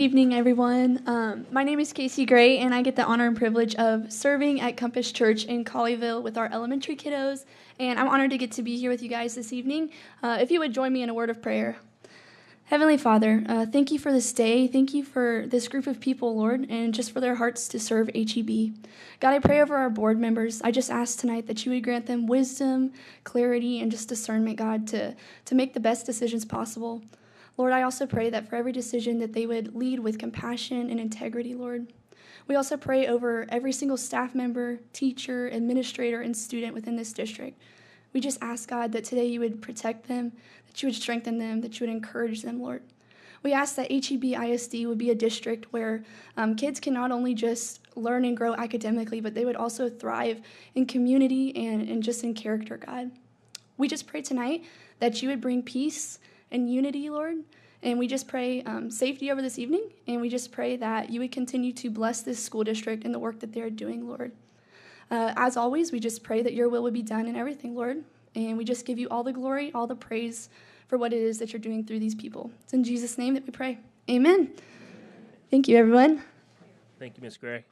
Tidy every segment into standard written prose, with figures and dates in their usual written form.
Evening, everyone. My name is Casey Gray, and I get the honor and privilege of serving at Compass Church in Colleyville with our elementary kiddos, and I'm honored to get to be here with you guys this evening. If you would join me in a word of prayer. Heavenly Father, thank you for this day. Thank you for this group of people, Lord, and just for their hearts to serve HEB. God, I pray over our board members. I just ask tonight that you would grant them wisdom, clarity, and just discernment, God, to make the best decisions possible. Lord, I also pray that for every decision that they would lead with compassion and integrity, Lord. We also pray over every single staff member, teacher, administrator, and student within this district. We just ask, God, that today you would protect them, that you would strengthen them, that you would encourage them, Lord. We ask that HEB ISD would be a district where kids can not only just learn and grow academically, but they would also thrive in community and just in character, God. We just pray tonight that you would bring peace and unity, Lord. And we just pray safety over this evening, and we just pray that you would continue to bless this school district and the work that they're doing, Lord. As always, we just pray that your will would be done in everything, Lord. And we just give you all the glory, all the praise for what it is that you're doing through these people. It's in Jesus' name that we pray. Amen. Thank you, everyone. Thank you, Ms. Gray.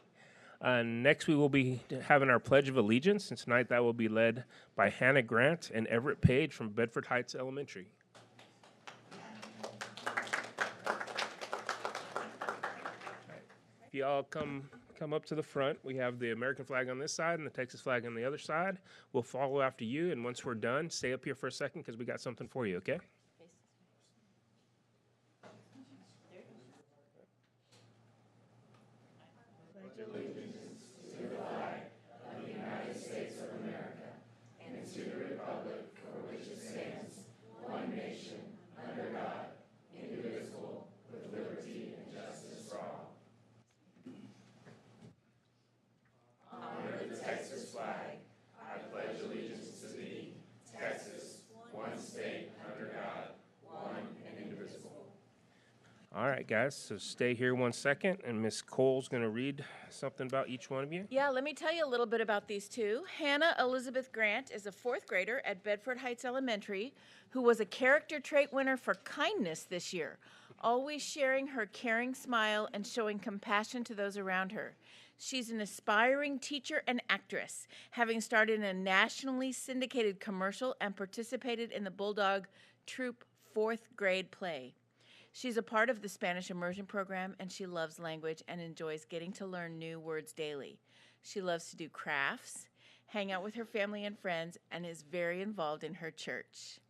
Next, we will be having our Pledge of Allegiance, and tonight that will be led by Hannah Grant and Everett Page from Bedford Heights Elementary. If you all come up to the front, we have the American flag on this side and the Texas flag on the other side. We'll follow after you, and once we're done, stay up here for a second because we got something for you, okay? All right, guys, so stay here 1 second, and Miss Cole's going to read something about each one of you. Yeah, let me tell you a little bit about these two. Hannah Elizabeth Grant is a fourth grader at Bedford Heights Elementary who was a character trait winner for kindness this year, always sharing her caring smile and showing compassion to those around her. She's an aspiring teacher and actress, having starred in a nationally syndicated commercial and participated in the Bulldog Troop fourth grade play. She's a part of the Spanish immersion program, and she loves language and enjoys getting to learn new words daily. She loves to do crafts, hang out with her family and friends, and is very involved in her church.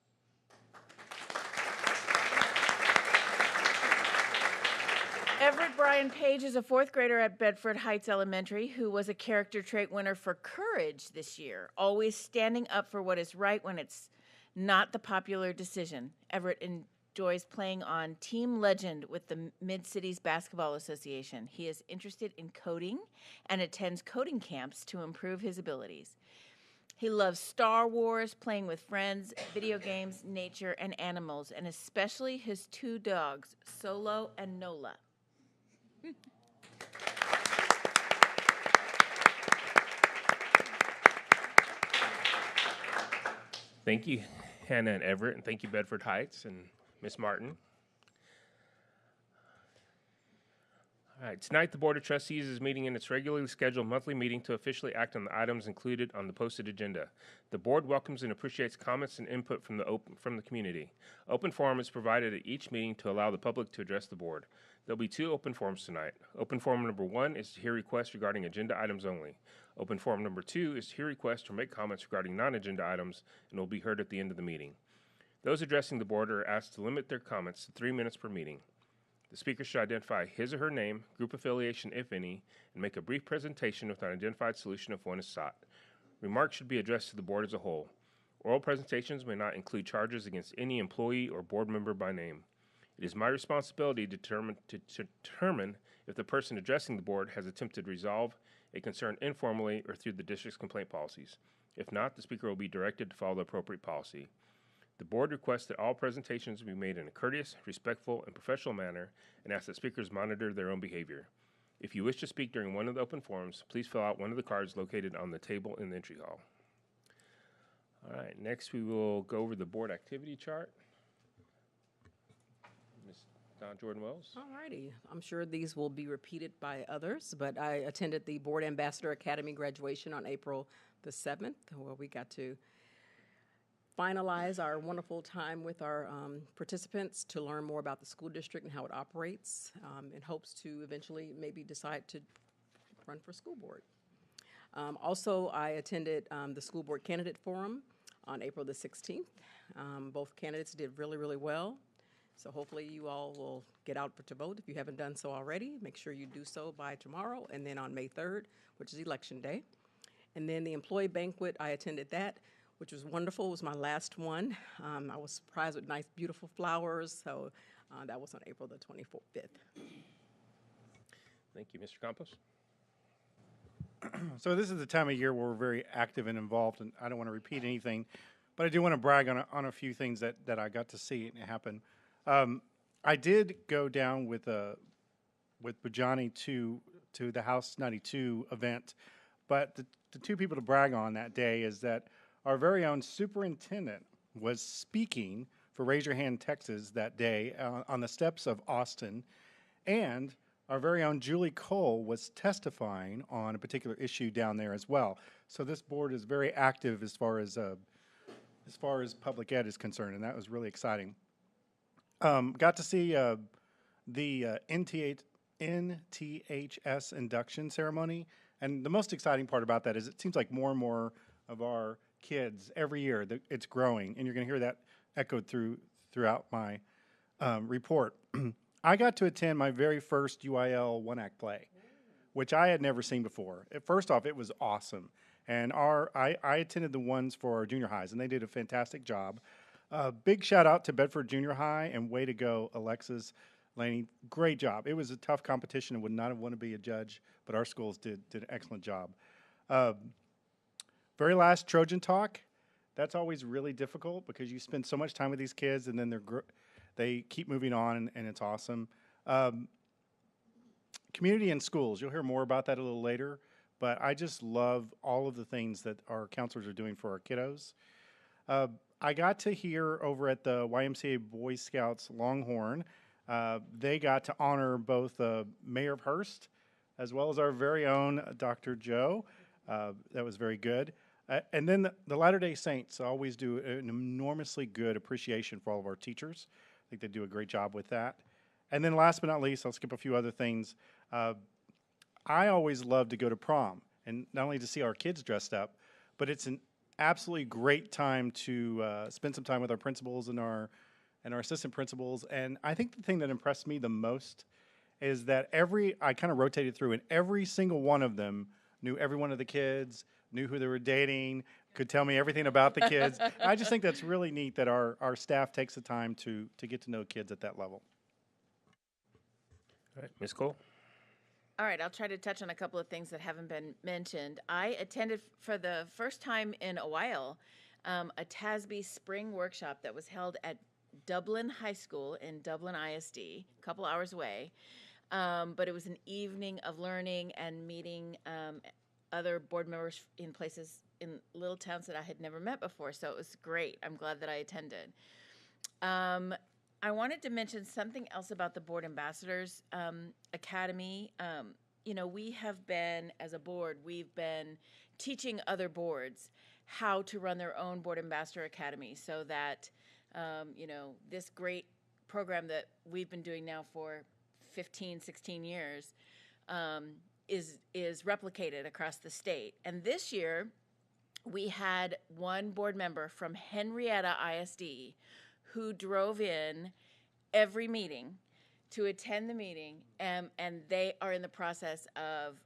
Everett Brian Page is a fourth grader at Bedford Heights Elementary who was a character trait winner for courage this year, always standing up for what is right when it's not the popular decision. Everett enjoys playing on Team Legend with the Mid-Cities Basketball Association. He is interested in coding and attends coding camps to improve his abilities. He loves Star Wars, playing with friends, video games, nature, and animals, and especially his two dogs, Solo and Nola. Thank you, Hannah and Everett, and thank you, Bedford Heights and Miss Martin. All right, tonight the Board of Trustees is meeting in its regularly scheduled monthly meeting to officially act on the items included on the posted agenda. The board welcomes and appreciates comments and input from the community. Open forum is provided at each meeting to allow the public to address the board. There'll be two open forums tonight. Open forum number 1 is to hear requests regarding agenda items only. Open forum number 2 is to hear requests or make comments regarding non-agenda items and will be heard at the end of the meeting. Those addressing the board are asked to limit their comments to 3 minutes per meeting. The speaker should identify his or her name, group affiliation if any, and make a brief presentation with an identified solution if one is sought. Remarks should be addressed to the board as a whole. Oral presentations may not include charges against any employee or board member by name. It is my responsibility to determine if the person addressing the board has attempted to resolve a concern informally or through the district's complaint policies. If not, the speaker will be directed to follow the appropriate policy. The board requests that all presentations be made in a courteous, respectful, and professional manner and asks that speakers monitor their own behavior. If you wish to speak during one of the open forums, please fill out one of the cards located on the table in the entry hall. All right, next we will go over the board activity chart. Jordan Wells. All righty. I'm sure these will be repeated by others, but I attended the Board Ambassador Academy graduation on April the 7th, where we got to finalize our wonderful time with our participants to learn more about the school district and how it operates, in hopes to eventually maybe decide to run for school board. Also, I attended the School Board Candidate Forum on April the 16th. Both candidates did really, really well. So hopefully you all will get out to vote if you haven't done so already. Make sure you do so by tomorrow, and then on May 3rd, which is Election Day. And then the employee banquet, I attended that, which was wonderful. It was my last one. I was surprised with nice, beautiful flowers. So that was on April the 25th. Thank you. Mr. Campos? So this is the time of year where we're very active and involved, and I don't want to repeat anything, but I do want to brag on a few things that I got to see happen. I did go down with Bajani to the House 92 event, but the two people to brag on that day is that our very own superintendent was speaking for Raise Your Hand Texas that day on the steps of Austin, and our very own Julie Cole was testifying on a particular issue down there as well. So this board is very active as far as public ed is concerned, and that was really exciting. Got to see the NTHS induction ceremony, and the most exciting part about that is it seems like more and more of our kids every year, it's growing, and you're going to hear that echoed throughout my report. I got to attend my very first UIL one-act play, which I had never seen before. First off, it was awesome, and I attended the ones for our junior highs, and they did a fantastic job. Big shout out to Bedford Junior High, and way to go, Alexis Laney. Great job. It was a tough competition and would not have wanted to be a judge, but our schools did an excellent job. Very last Trojan Talk. That's always really difficult because you spend so much time with these kids, and then they keep moving on, and it's awesome. Community and schools. You'll hear more about that a little later, but I just love all of the things that our counselors are doing for our kiddos. I got to hear over at the YMCA Boy Scouts Longhorn, they got to honor both Mayor of Hurst as well as our very own Dr. Joe. That was very good. And then the Latter-day Saints always do an enormously good appreciation for all of our teachers. I think they do a great job with that. And then last but not least, I'll skip a few other things. I always love to go to prom, and not only to see our kids dressed up, but it's an absolutely great time to spend some time with our principals and our assistant principals. And I think the thing that impressed me the most is that I kind of rotated through, and every single one of them knew every one of the kids, knew who they were dating, could tell me everything about the kids. I just think that's really neat that our staff takes the time to get to know kids at that level. All right, Ms. Cole? All right, I'll try to touch on a couple of things that haven't been mentioned. I attended for the first time in a while a TASB spring workshop that was held at Dublin High School in Dublin ISD, a couple hours away. But it was an evening of learning and meeting other board members in places in little towns that I had never met before. So it was great. I'm glad that I attended. I wanted to mention something else about the Board Ambassadors Academy. You know, we have been, as a board, we've been teaching other boards how to run their own Board Ambassador Academy so that, you know, this great program that we've been doing now for 15, 16 years is replicated across the state. And this year, we had one board member from Henrietta ISD who drove in every meeting to attend the meeting, and they are in the process of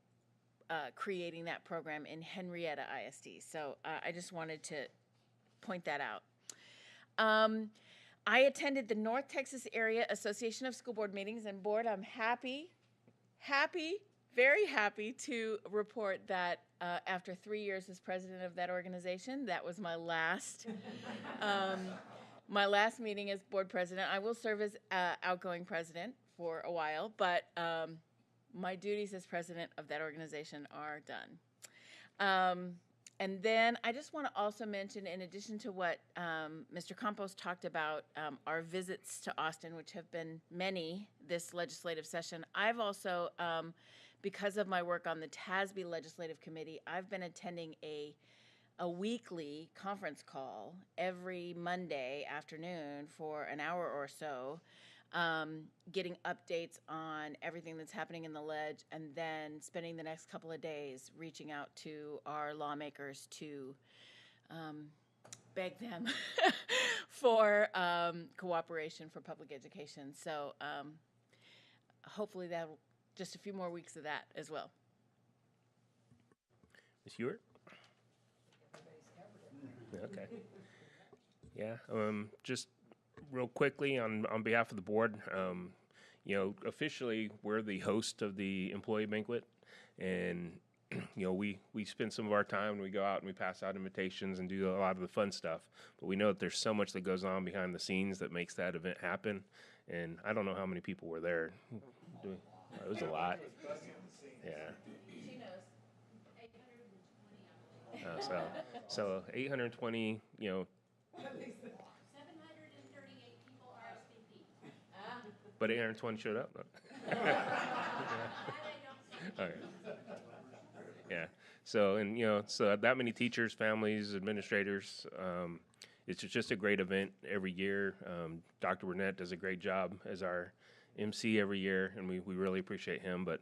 creating that program in Henrietta ISD. So I just wanted to point that out. I attended the North Texas Area Association of School Board meetings, and board, I'm very happy to report that after 3 years as president of that organization, that was my last my last meeting as board president. I will serve as outgoing president for a while, but my duties as president of that organization are done. And then I just want to also mention, in addition to what Mr. Campos talked about, our visits to Austin, which have been many this legislative session, I've also, because of my work on the TASB Legislative Committee, I've been attending a weekly conference call every Monday afternoon for an hour or so, getting updates on everything that's happening in the ledge, and then spending the next couple of days reaching out to our lawmakers to beg them for cooperation for public education. So hopefully that'll just a few more weeks of that as well. Ms. Hewitt? Okay. Yeah, just real quickly on behalf of the board, you know, officially we're the host of the employee banquet, and you know, we spend some of our time, we go out and we pass out invitations and do a lot of the fun stuff, but we know that there's so much that goes on behind the scenes that makes that event happen, and I don't know how many people were there. It was a lot. Yeah. She knows. 820, So 820, you know, 738 people RSVP. but 820 showed up. Okay. Yeah. So, and you know, so that many teachers, families, administrators, it's just a great event every year. Dr. Burnett does a great job as our MC every year, and we really appreciate him. But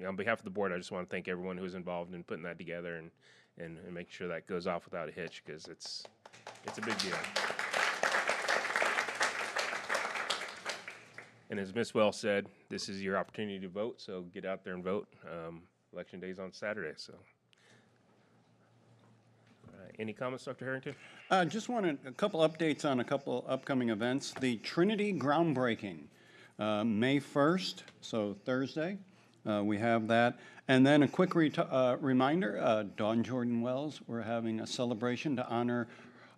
on behalf of the board, I just want to thank everyone who was involved in putting that together and making sure that goes off without a hitch, because it's a big deal. And as Ms. Wells said, this is your opportunity to vote, so get out there and vote. Election day is on Saturday, so. All right, any comments, Dr. Harrington? Just wanted a couple updates on a couple upcoming events. The Trinity groundbreaking, May 1st, so Thursday. We have that. And then a quick reminder, Dawn Jordan Wells, we're having a celebration to honor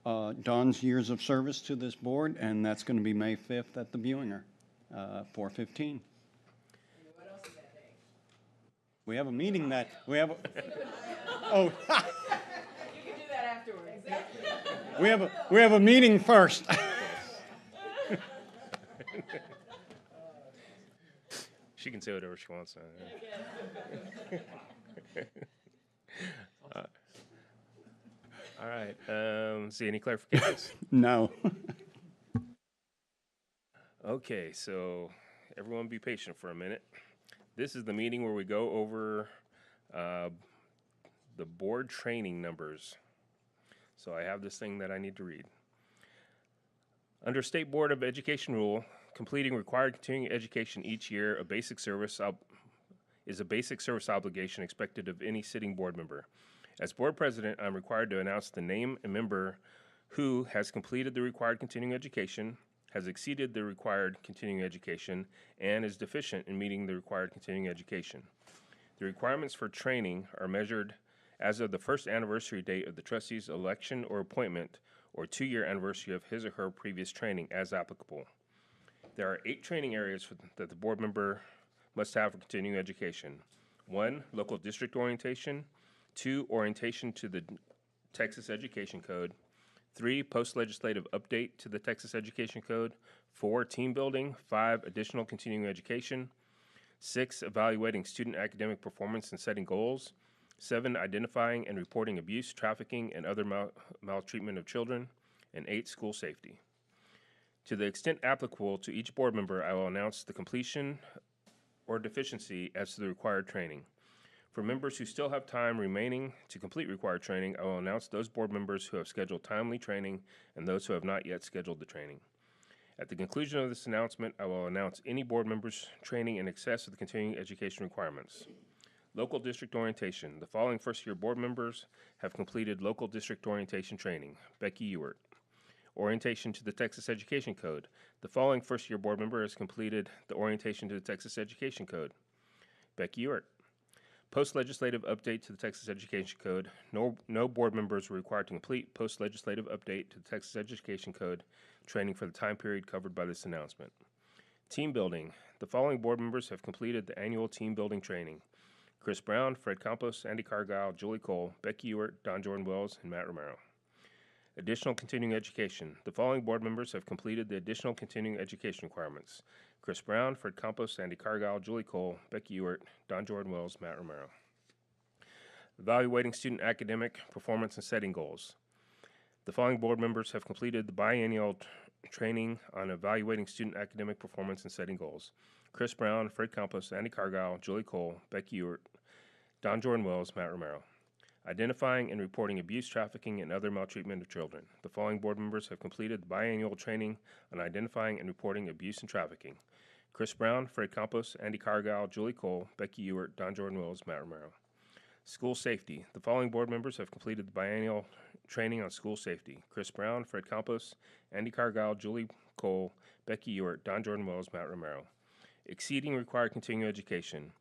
Dawn's years of service to this board, and that's going to be May 5th at the Buinger, 4:15. We have a meeting that, we have, oh, You can do that afterwards. we have a meeting first. She can say whatever she wants. All right. See any clarifications? No. Okay, so everyone be patient for a minute. This is the meeting where we go over the board training numbers. So I have this thing that I need to read. Under State Board of Education rule, completing required continuing education each year, a basic service is a basic service obligation expected of any sitting board member. As board president, I'm required to announce the name and member who has completed the required continuing education, has exceeded the required continuing education, and is deficient in meeting the required continuing education. The requirements for training are measured as of the first anniversary date of the trustee's election or appointment, or 2-year anniversary of his or her previous training as applicable. There are 8 training areas that the board member must have for continuing education. 1, local district orientation. 2, orientation to the Texas Education Code. 3, post-legislative update to the Texas Education Code. 4, team building. 5, additional continuing education. 6, evaluating student academic performance and setting goals. 7, identifying and reporting abuse, trafficking, and other maltreatment of children. And 8, school safety. To the extent applicable to each board member, I will announce the completion or deficiency as to the required training. For members who still have time remaining to complete required training, I will announce those board members who have scheduled timely training and those who have not yet scheduled the training. At the conclusion of this announcement, I will announce any board members' training in excess of the continuing education requirements. Local district orientation. The following first-year board members have completed local district orientation training. Becky Ewert. Orientation to the Texas Education Code. The following first-year board member has completed the orientation to the Texas Education Code. Becky Ewert. Post-legislative update to the Texas Education Code. No board members were required to complete post-legislative update to the Texas Education Code training for the time period covered by this announcement. Team building. The following board members have completed the annual team building training. Chris Brown, Fred Campos, Andy Cargile, Julie Cole, Becky Ewert, Don Jordan Wells, and Matt Romero. Additional continuing education. The following board members have completed the additional continuing education requirements. Chris Brown, Fred Campos, Andy Cargile, Julie Cole, Becky Ewert, Don Jordan Wells, Matt Romero. Evaluating student academic performance and setting goals. The following board members have completed the biennial training on evaluating student academic performance and setting goals. Chris Brown, Fred Campos, Andy Cargile, Julie Cole, Becky Ewert, Don Jordan Wells, Matt Romero. Identifying and reporting abuse, trafficking, and other maltreatment of children. The following board members have completed the biannual training on identifying and reporting abuse and trafficking. Chris Brown, Fred Campos, Andy Cargile, Julie Cole, Becky Ewert, Don Jordan Wells, Matt Romero. School safety. The following board members have completed the biannual training on school safety. Chris Brown, Fred Campos, Andy Cargile, Julie Cole, Becky Ewert, Don Jordan Wells, Matt Romero. Exceeding required continuing education.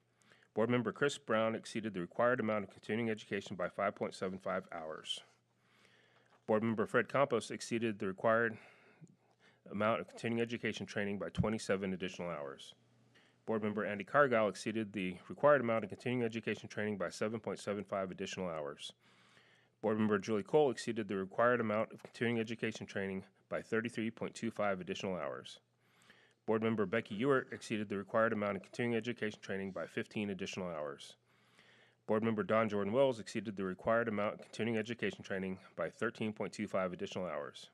Board member Chris Brown exceeded the required amount of continuing education by 5.75 hours. Board member Fred Campos exceeded the required amount of continuing education training by 27 additional hours. Board member Andy Cargile exceeded the required amount of continuing education training by 7.75 additional hours. Board member Julie Cole exceeded the required amount of continuing education training by 33.25 additional hours. Board member Becky Ewert exceeded the required amount of continuing education training by 15 additional hours. Board member Don Jordan Wells exceeded the required amount of continuing education training by 13.25 additional hours.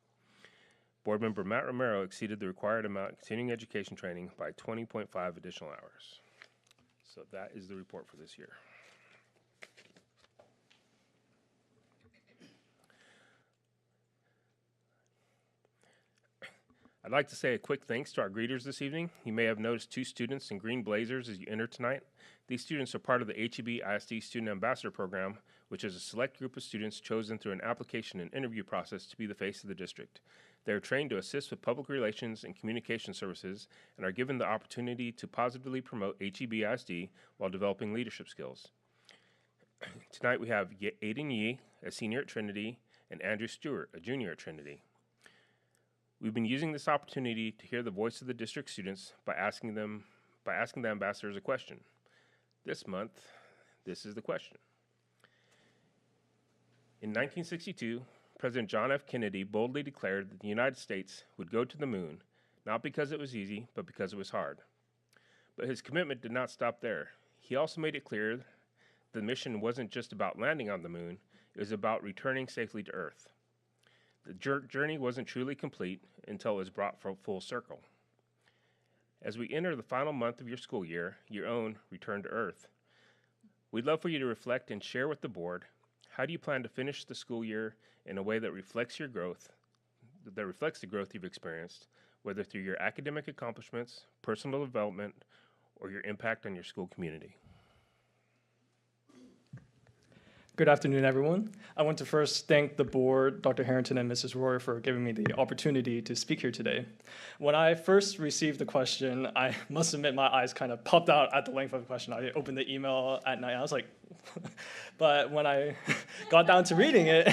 Board member Matt Romero exceeded the required amount of continuing education training by 20.5 additional hours. So that is the report for this year. I'd like to say a quick thanks to our greeters this evening. You may have noticed 2 students in green blazers as you enter tonight. These students are part of the HEB ISD Student Ambassador Program, which is a select group of students chosen through an application and interview process to be the face of the district. They are trained to assist with public relations and communication services and are given the opportunity to positively promote HEB ISD while developing leadership skills. Tonight we have Aiden Yee, a senior at Trinity, and Andrew Stewart, a junior at Trinity. We've been using this opportunity to hear the voice of the district students by asking the ambassadors a question. This month, this is the question. In 1962, President John F. Kennedy boldly declared that the United States would go to the moon, not because it was easy, but because it was hard. But his commitment did not stop there. He also made it clear the mission wasn't just about landing on the moon, it was about returning safely to Earth. The journey wasn't truly complete until it was brought full circle. As we enter the final month of your school year, your own return to Earth, we'd love for you to reflect and share with the board how do you plan to finish the school year in a way that reflects your growth, that reflects the growth you've experienced, whether through your academic accomplishments, personal development, or your impact on your school community. Good afternoon, everyone. I want to first thank the board, Dr. Harrington and Mrs. Royer, for giving me the opportunity to speak here today. When I first received the question, I must admit my eyes kind of popped out at the length of the question. I opened the email at night, and I was like, but when I got down to reading it,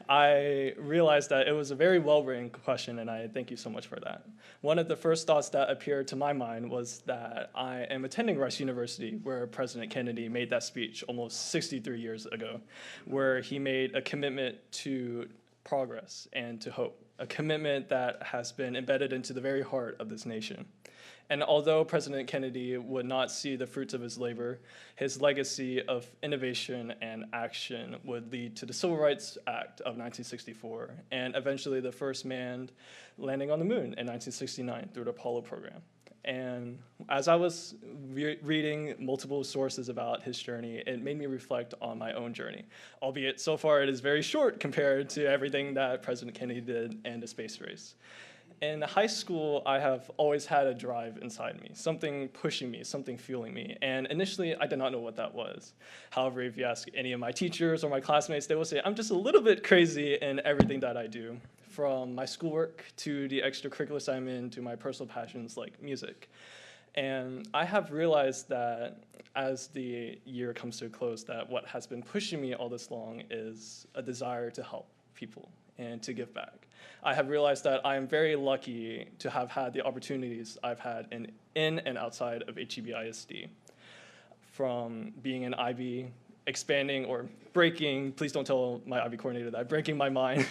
I realized that it was a very well-written question, and I thank you so much for that. One of the first thoughts that appeared to my mind was that I am attending Rice University, where President Kennedy made that speech almost 63 years ago, where he made a commitment to progress and to hope, a commitment that has been embedded into the very heart of this nation. And although President Kennedy would not see the fruits of his labor, his legacy of innovation and action would lead to the Civil Rights Act of 1964 and eventually the first man landing on the moon in 1969 through the Apollo program. And as I was reading multiple sources about his journey, it made me reflect on my own journey, albeit so far it is very short compared to everything that President Kennedy did in the space race. In high school, I have always had a drive inside me, something pushing me, something fueling me. And initially, I did not know what that was. However, if you ask any of my teachers or my classmates, they will say, I'm just a little bit crazy in everything that I do, from my schoolwork to the extracurricular I'm in to my personal passions like music. And I have realized that as the year comes to a close, that what has been pushing me all this long is a desire to help people and to give back. I have realized that I am very lucky to have had the opportunities I've had in and outside of HEB ISD. from being an IB, expanding or breaking, please don't tell my IB coordinator that, breaking my mind,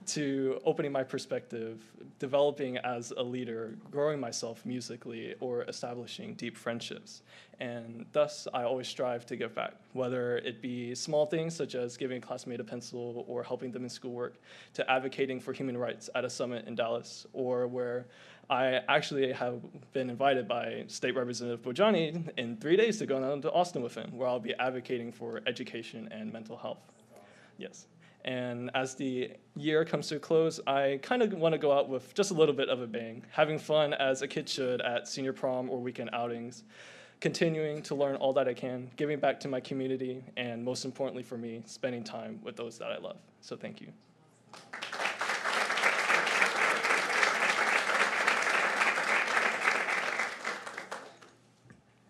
to opening my perspective, developing as a leader, growing myself musically, or establishing deep friendships. And thus, I always strive to give back, whether it be small things such as giving a classmate a pencil or helping them in schoolwork, to advocating for human rights at a summit in Dallas, or where I actually have been invited by State Representative Bojani in 3 days to go down to Austin with him, where I'll be advocating for education and mental health. Yes. And as the year comes to a close, I kind of want to go out with just a little bit of a bang, having fun as a kid should at senior prom or weekend outings, continuing to learn all that I can, giving back to my community, and most importantly for me, spending time with those that I love. So thank you.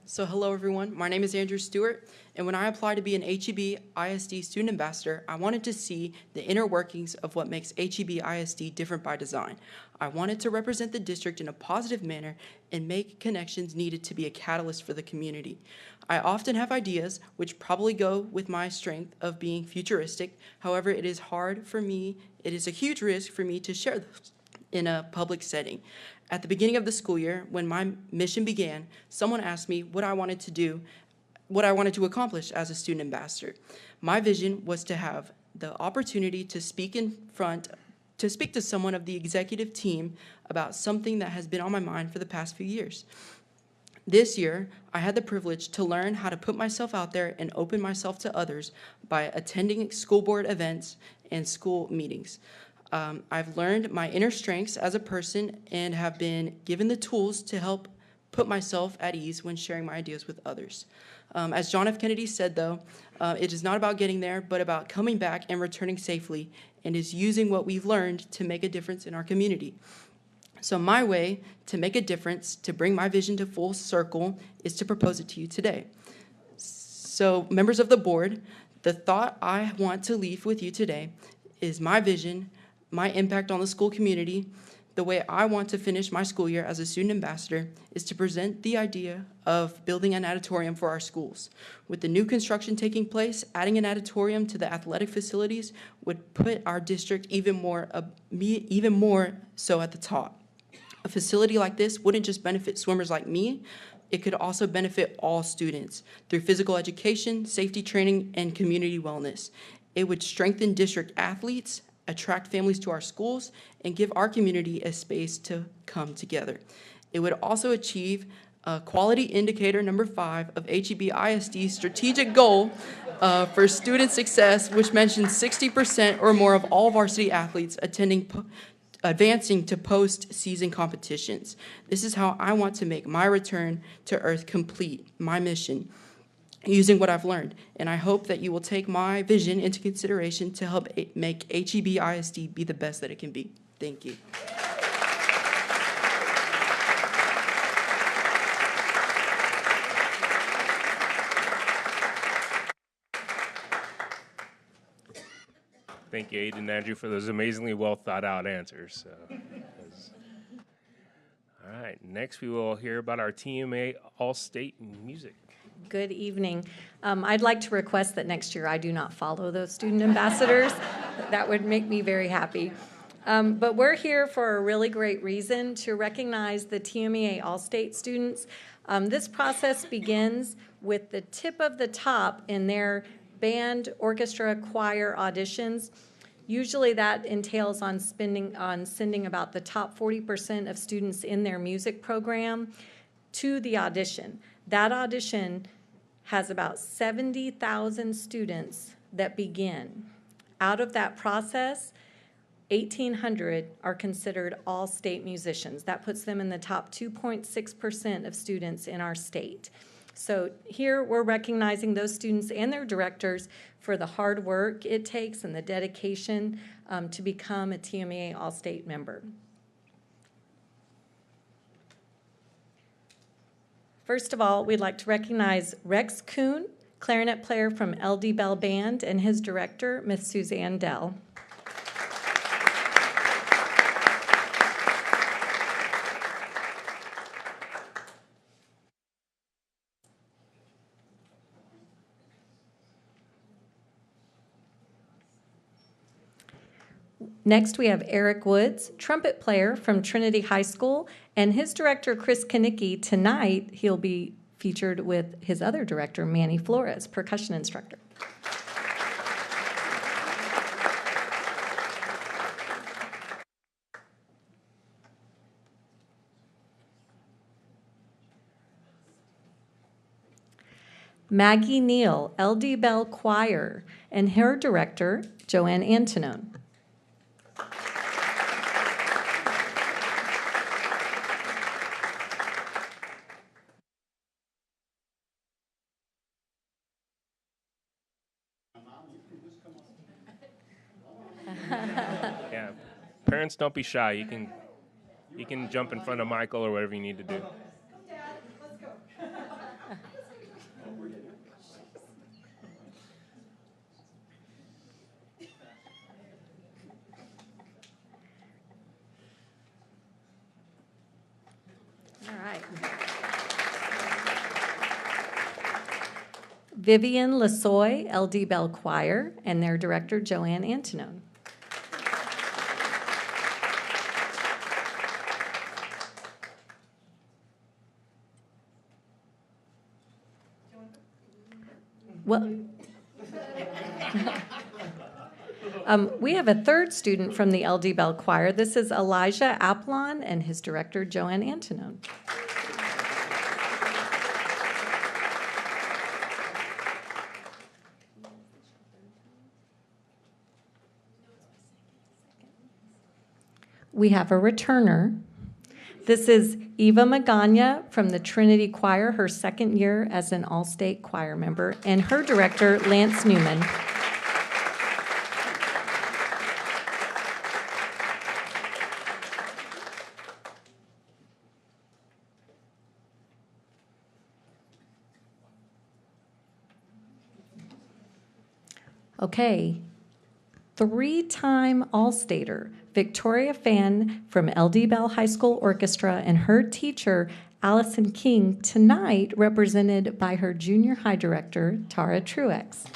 So hello everyone, my name is Andrew Stewart, and when I applied to be an HEB ISD student ambassador, I wanted to see the inner workings of what makes HEB ISD different by design. I wanted to represent the district in a positive manner and make connections needed to be a catalyst for the community. I often have ideas which probably go with my strength of being futuristic. However, it is hard for me, it is a huge risk for me to share those in a public setting. At the beginning of the school year, when my mission began, someone asked me what I wanted to accomplish as a student ambassador. My vision was to have the opportunity to speak to someone of the executive team about something that has been on my mind for the past few years. This year, I had the privilege to learn how to put myself out there and open myself to others by attending school board events and school meetings. I've learned my inner strengths as a person and have been given the tools to help put myself at ease when sharing my ideas with others. As John F. Kennedy said, though, it is not about getting there, but about coming back and returning safely, and is using what we've learned to make a difference in our community. So my way to make a difference, to bring my vision to full circle, is to propose it to you today. So members of the board, the thought I want to leave with you today is my vision, my impact on the school community. The way I want to finish my school year as a student ambassador is to present the idea of building an auditorium for our schools. With the new construction taking place, adding an auditorium to the athletic facilities would put our district even more so at the top. A facility like this wouldn't just benefit swimmers like me, it could also benefit all students through physical education, safety training, and community wellness. It would strengthen district athletes, attract families to our schools, and give our community a space to come together. It would also achieve quality indicator number 5 of HEB ISD's strategic goal for student success, which mentions 60% or more of all varsity athletes advancing to post-season competitions. This is how I want to make my return to Earth complete, my mission, using what I've learned. And I hope that you will take my vision into consideration to help make HEB ISD be the best that it can be. Thank you. Thank you, Aiden and Andrew, for those amazingly well thought out answers. All right, next we will hear about our TMA All-State Music. Good evening. I'd like to request that next year I do not follow those student ambassadors. That would make me very happy. But we're here for a really great reason, to recognize the TMEA All-State students. This process begins with the tip of the top in their band, orchestra, choir auditions. Usually that entails on sending about the top 40% of students in their music program to the audition. That audition has about 70,000 students that begin. Out of that process, 1,800 are considered all-state musicians. That puts them in the top 2.6% of students in our state. So here we're recognizing those students and their directors for the hard work it takes and the dedication to become a TMEA All-State member. First of all, we'd like to recognize Rex Kuhn, clarinet player from LD Bell Band, and his director, Miss Suzanne Dell. Next, we have Eric Woods, trumpet player from Trinity High School, and his director, Chris Kanicki. Tonight, he'll be featured with his other director, Manny Flores, percussion instructor. Maggie Neal, LD Bell Choir, and her director, Joanne Antonone. Yeah, parents, don't be shy. You can jump in front of Michael or whatever you need to do. All right. Vivian Lasoy, LD Bell Choir, and their director, Joanne Antonone. Well, we have a third student from the LD Bell Choir. This is Elijah Aplon and his director, Joanne Antonone. We have a returner. This is Eva Magana from the Trinity Choir, her second year as an all-state choir member, and her director, Lance Newman. Okay, three-time All-Stater, Victoria Fan from LD Bell High School Orchestra, and her teacher, Allison King, tonight represented by her junior high director, Tara Truex.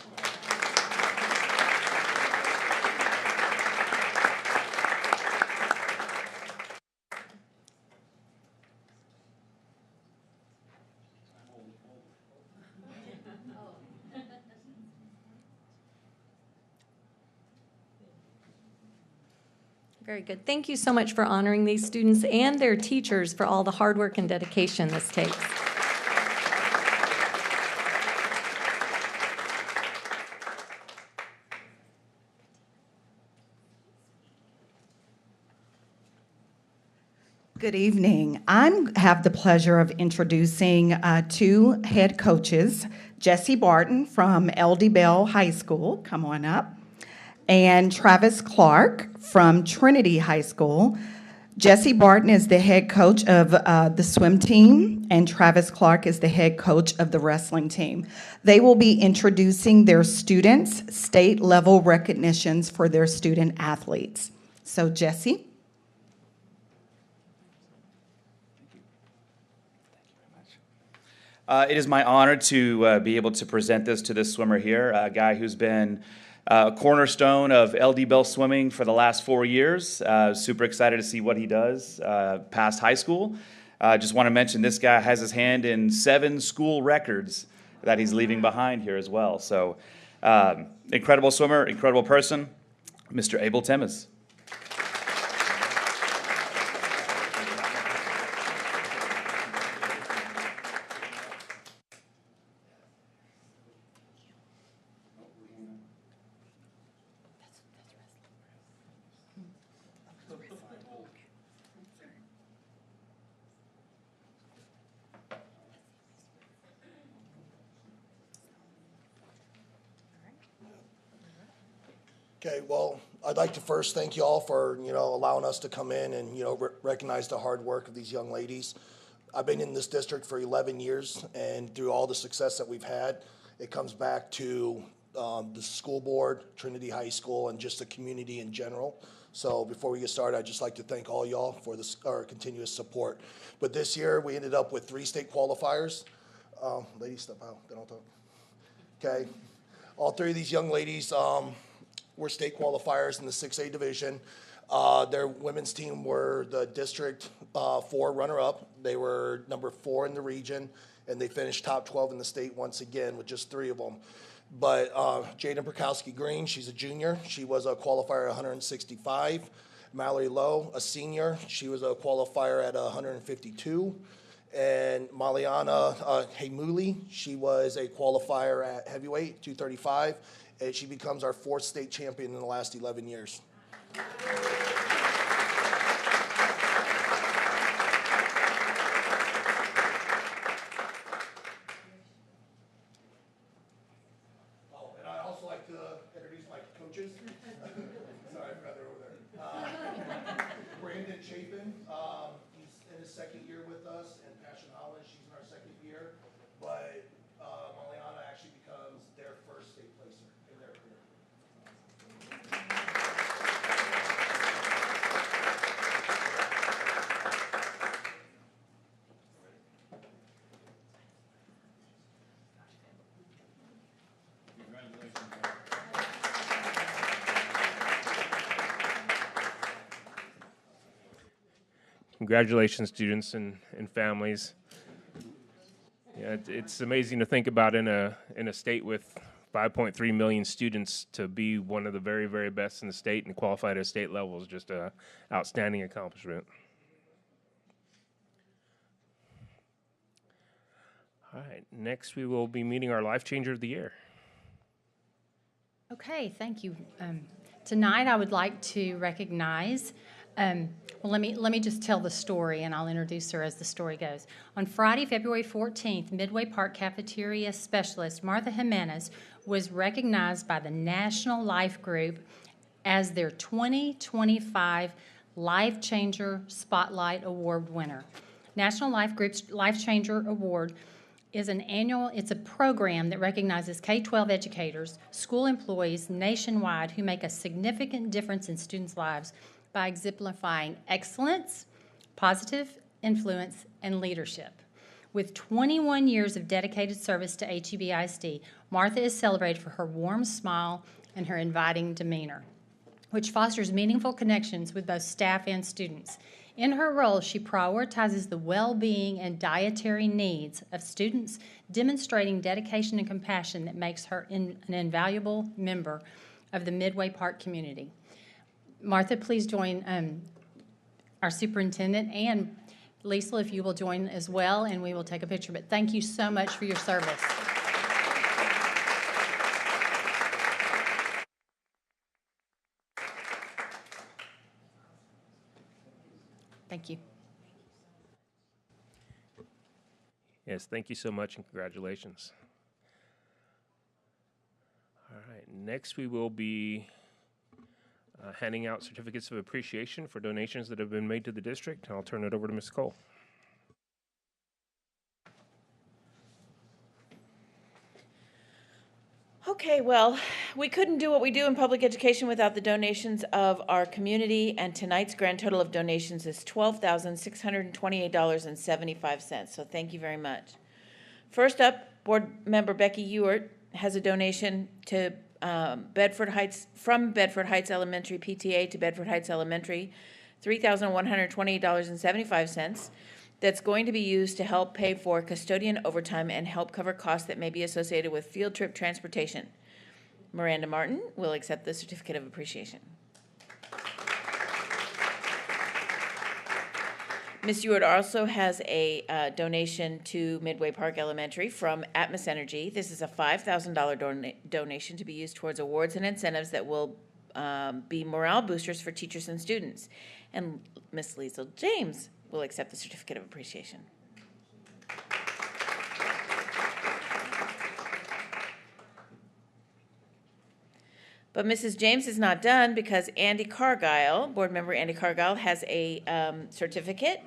Very good. Thank you so much for honoring these students and their teachers for all the hard work and dedication this takes. Good evening. I have the pleasure of introducing two head coaches, Jesse Barton from LD Bell High School, come on up, and Travis Clark from Trinity High School. Jesse Barton is the head coach of the swim team, and Travis Clark is the head coach of the wrestling team. They will be introducing their students' state-level recognitions for their student athletes. So, Jesse. It is my honor to be able to present this to this swimmer here, a guy who's been a cornerstone of LD Bell swimming for the last 4 years. Super excited to see what he does past high school. Just want to mention this guy has his hand in 7 school records that he's leaving behind here as well. So incredible swimmer, incredible person, Mr. Abel Temmes. Okay, well, I'd like to first thank you all for, allowing us to come in and, recognize the hard work of these young ladies. I've been in this district for 11 years, and through all the success that we've had, it comes back to the school board, Trinity High School, and just the community in general. So before we get started, I'd just like to thank all y'all for our continuous support. But this year, we ended up with 3 state qualifiers. Ladies, step out. They don't talk. Okay. All 3 of these young ladies were state qualifiers in the 6A division. Their women's team were the District 4 runner-up. They were number 4 in the region, and they finished top 12 in the state once again with just 3 of them. But Jaden Perkowski-Green, she's a junior. She was a qualifier at 165. Mallory Lowe, a senior. She was a qualifier at 152. And Maliana Heimuli, she was a qualifier at heavyweight, 235. And she becomes our 4th state champion in the last 11 years. And I'd also like to introduce my coaches. Sorry, brother over there. Brandon Chapin, he's in his 2nd year with us, and Passion Holland, she's in our 2nd year. But Maliana actually becomes their 1st state placer in their career. Congratulations, students and families. Yeah, it's amazing to think about in a state with 5.3 million students to be one of the very, very best in the state and qualify at a state level is just an outstanding accomplishment. All right, next we will be meeting our Life Changer of the Year. Okay, thank you. Tonight I would like to recognize, well, let me just tell the story and I'll introduce her as the story goes. On Friday, February 14th, Midway Park Cafeteria Specialist Martha Jimenez was recognized by the National Life Group as their 2025 Life Changer Spotlight Award winner. National Life Group's Life Changer Award is it's a program that recognizes K-12 educators, school employees nationwide who make a significant difference in students' lives by exemplifying excellence, positive influence, and leadership. With 21 years of dedicated service to HEB ISD, Martha is celebrated for her warm smile and her inviting demeanor, which fosters meaningful connections with both staff and students. In her role, she prioritizes the well-being and dietary needs of students, demonstrating dedication and compassion that makes her an invaluable member of the Midway Park community. Martha, please join our superintendent, and Lisa, if you will join as well, and we will take a picture. But thank you so much for your service. Thank you. Yes, thank you so much and congratulations. All right, next we will be handing out certificates of appreciation for donations that have been made to the district. I'll turn it over to Ms. Cole. Okay, well, we couldn't do what we do in public education without the donations of our community, and tonight's grand total of donations is $12,628.75, so thank you very much. First up, board member Becky Ewart has a donation to Bedford Heights Elementary PTA to Bedford Heights Elementary, $3,128.75. That's going to be used to help pay for custodian overtime and help cover costs that may be associated with field trip transportation. Miranda Martin will accept the certificate of appreciation. Ms. Ewart also has a donation to Midway Park Elementary from Atmos Energy. This is a $5,000 donation to be used towards awards and incentives that will be morale boosters for teachers and students. And Ms. Liesl James will accept the certificate of appreciation. But Mrs. James is not done because Andy Cargile, board member Andy Cargile, has a certificate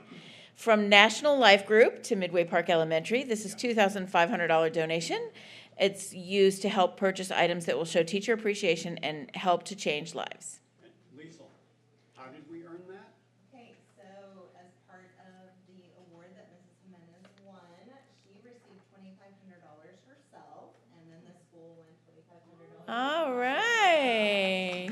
from National Life Group to Midway Park Elementary. This is $2,500 donation. It's used to help purchase items that will show teacher appreciation and help to change lives. Liesl, how did we earn that? Okay, so as part of the award that Mrs. Jimenez won, she received $2,500 herself, and then the school won $2,500. All right.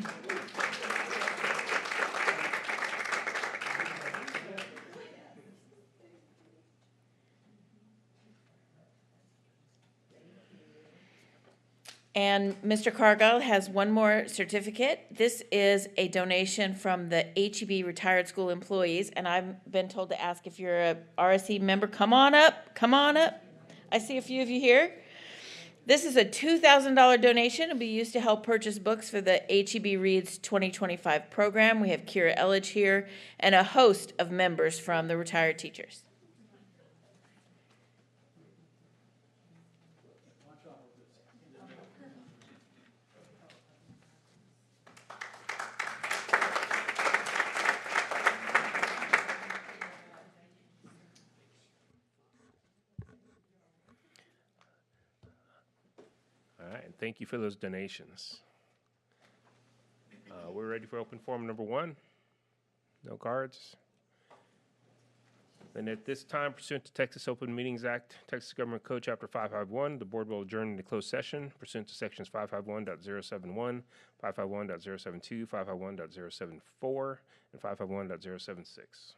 And Mr. Cargill has one more certificate. This is a donation from the HEB retired school employees, and I've been told to ask if you're a RSE member, come on up, come on up. I see a few of you here. This is a $2,000 donation. It'll be used to help purchase books for the HEB Reads 2025 program. We have Kira Elledge here and a host of members from the retired teachers. All right, and thank you for those donations. We're ready for open forum number 1. No cards. Then at this time, pursuant to Texas Open Meetings Act, Texas Government Code Chapter 551, the board will adjourn into closed session pursuant to sections 551.071, 551.072, 551.074, and 551.076.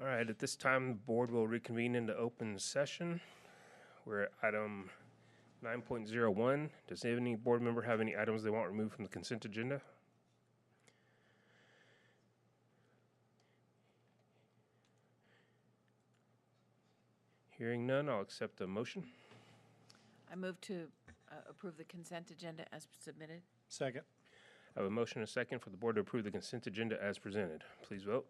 All right, at this time, the board will reconvene into open session. We're at item 9.01. Does any board member have any items they want removed from the consent agenda? Hearing none, I'll accept a motion. I move to approve the consent agenda as submitted. Second. I have a motion and a second for the board to approve the consent agenda as presented. Please vote.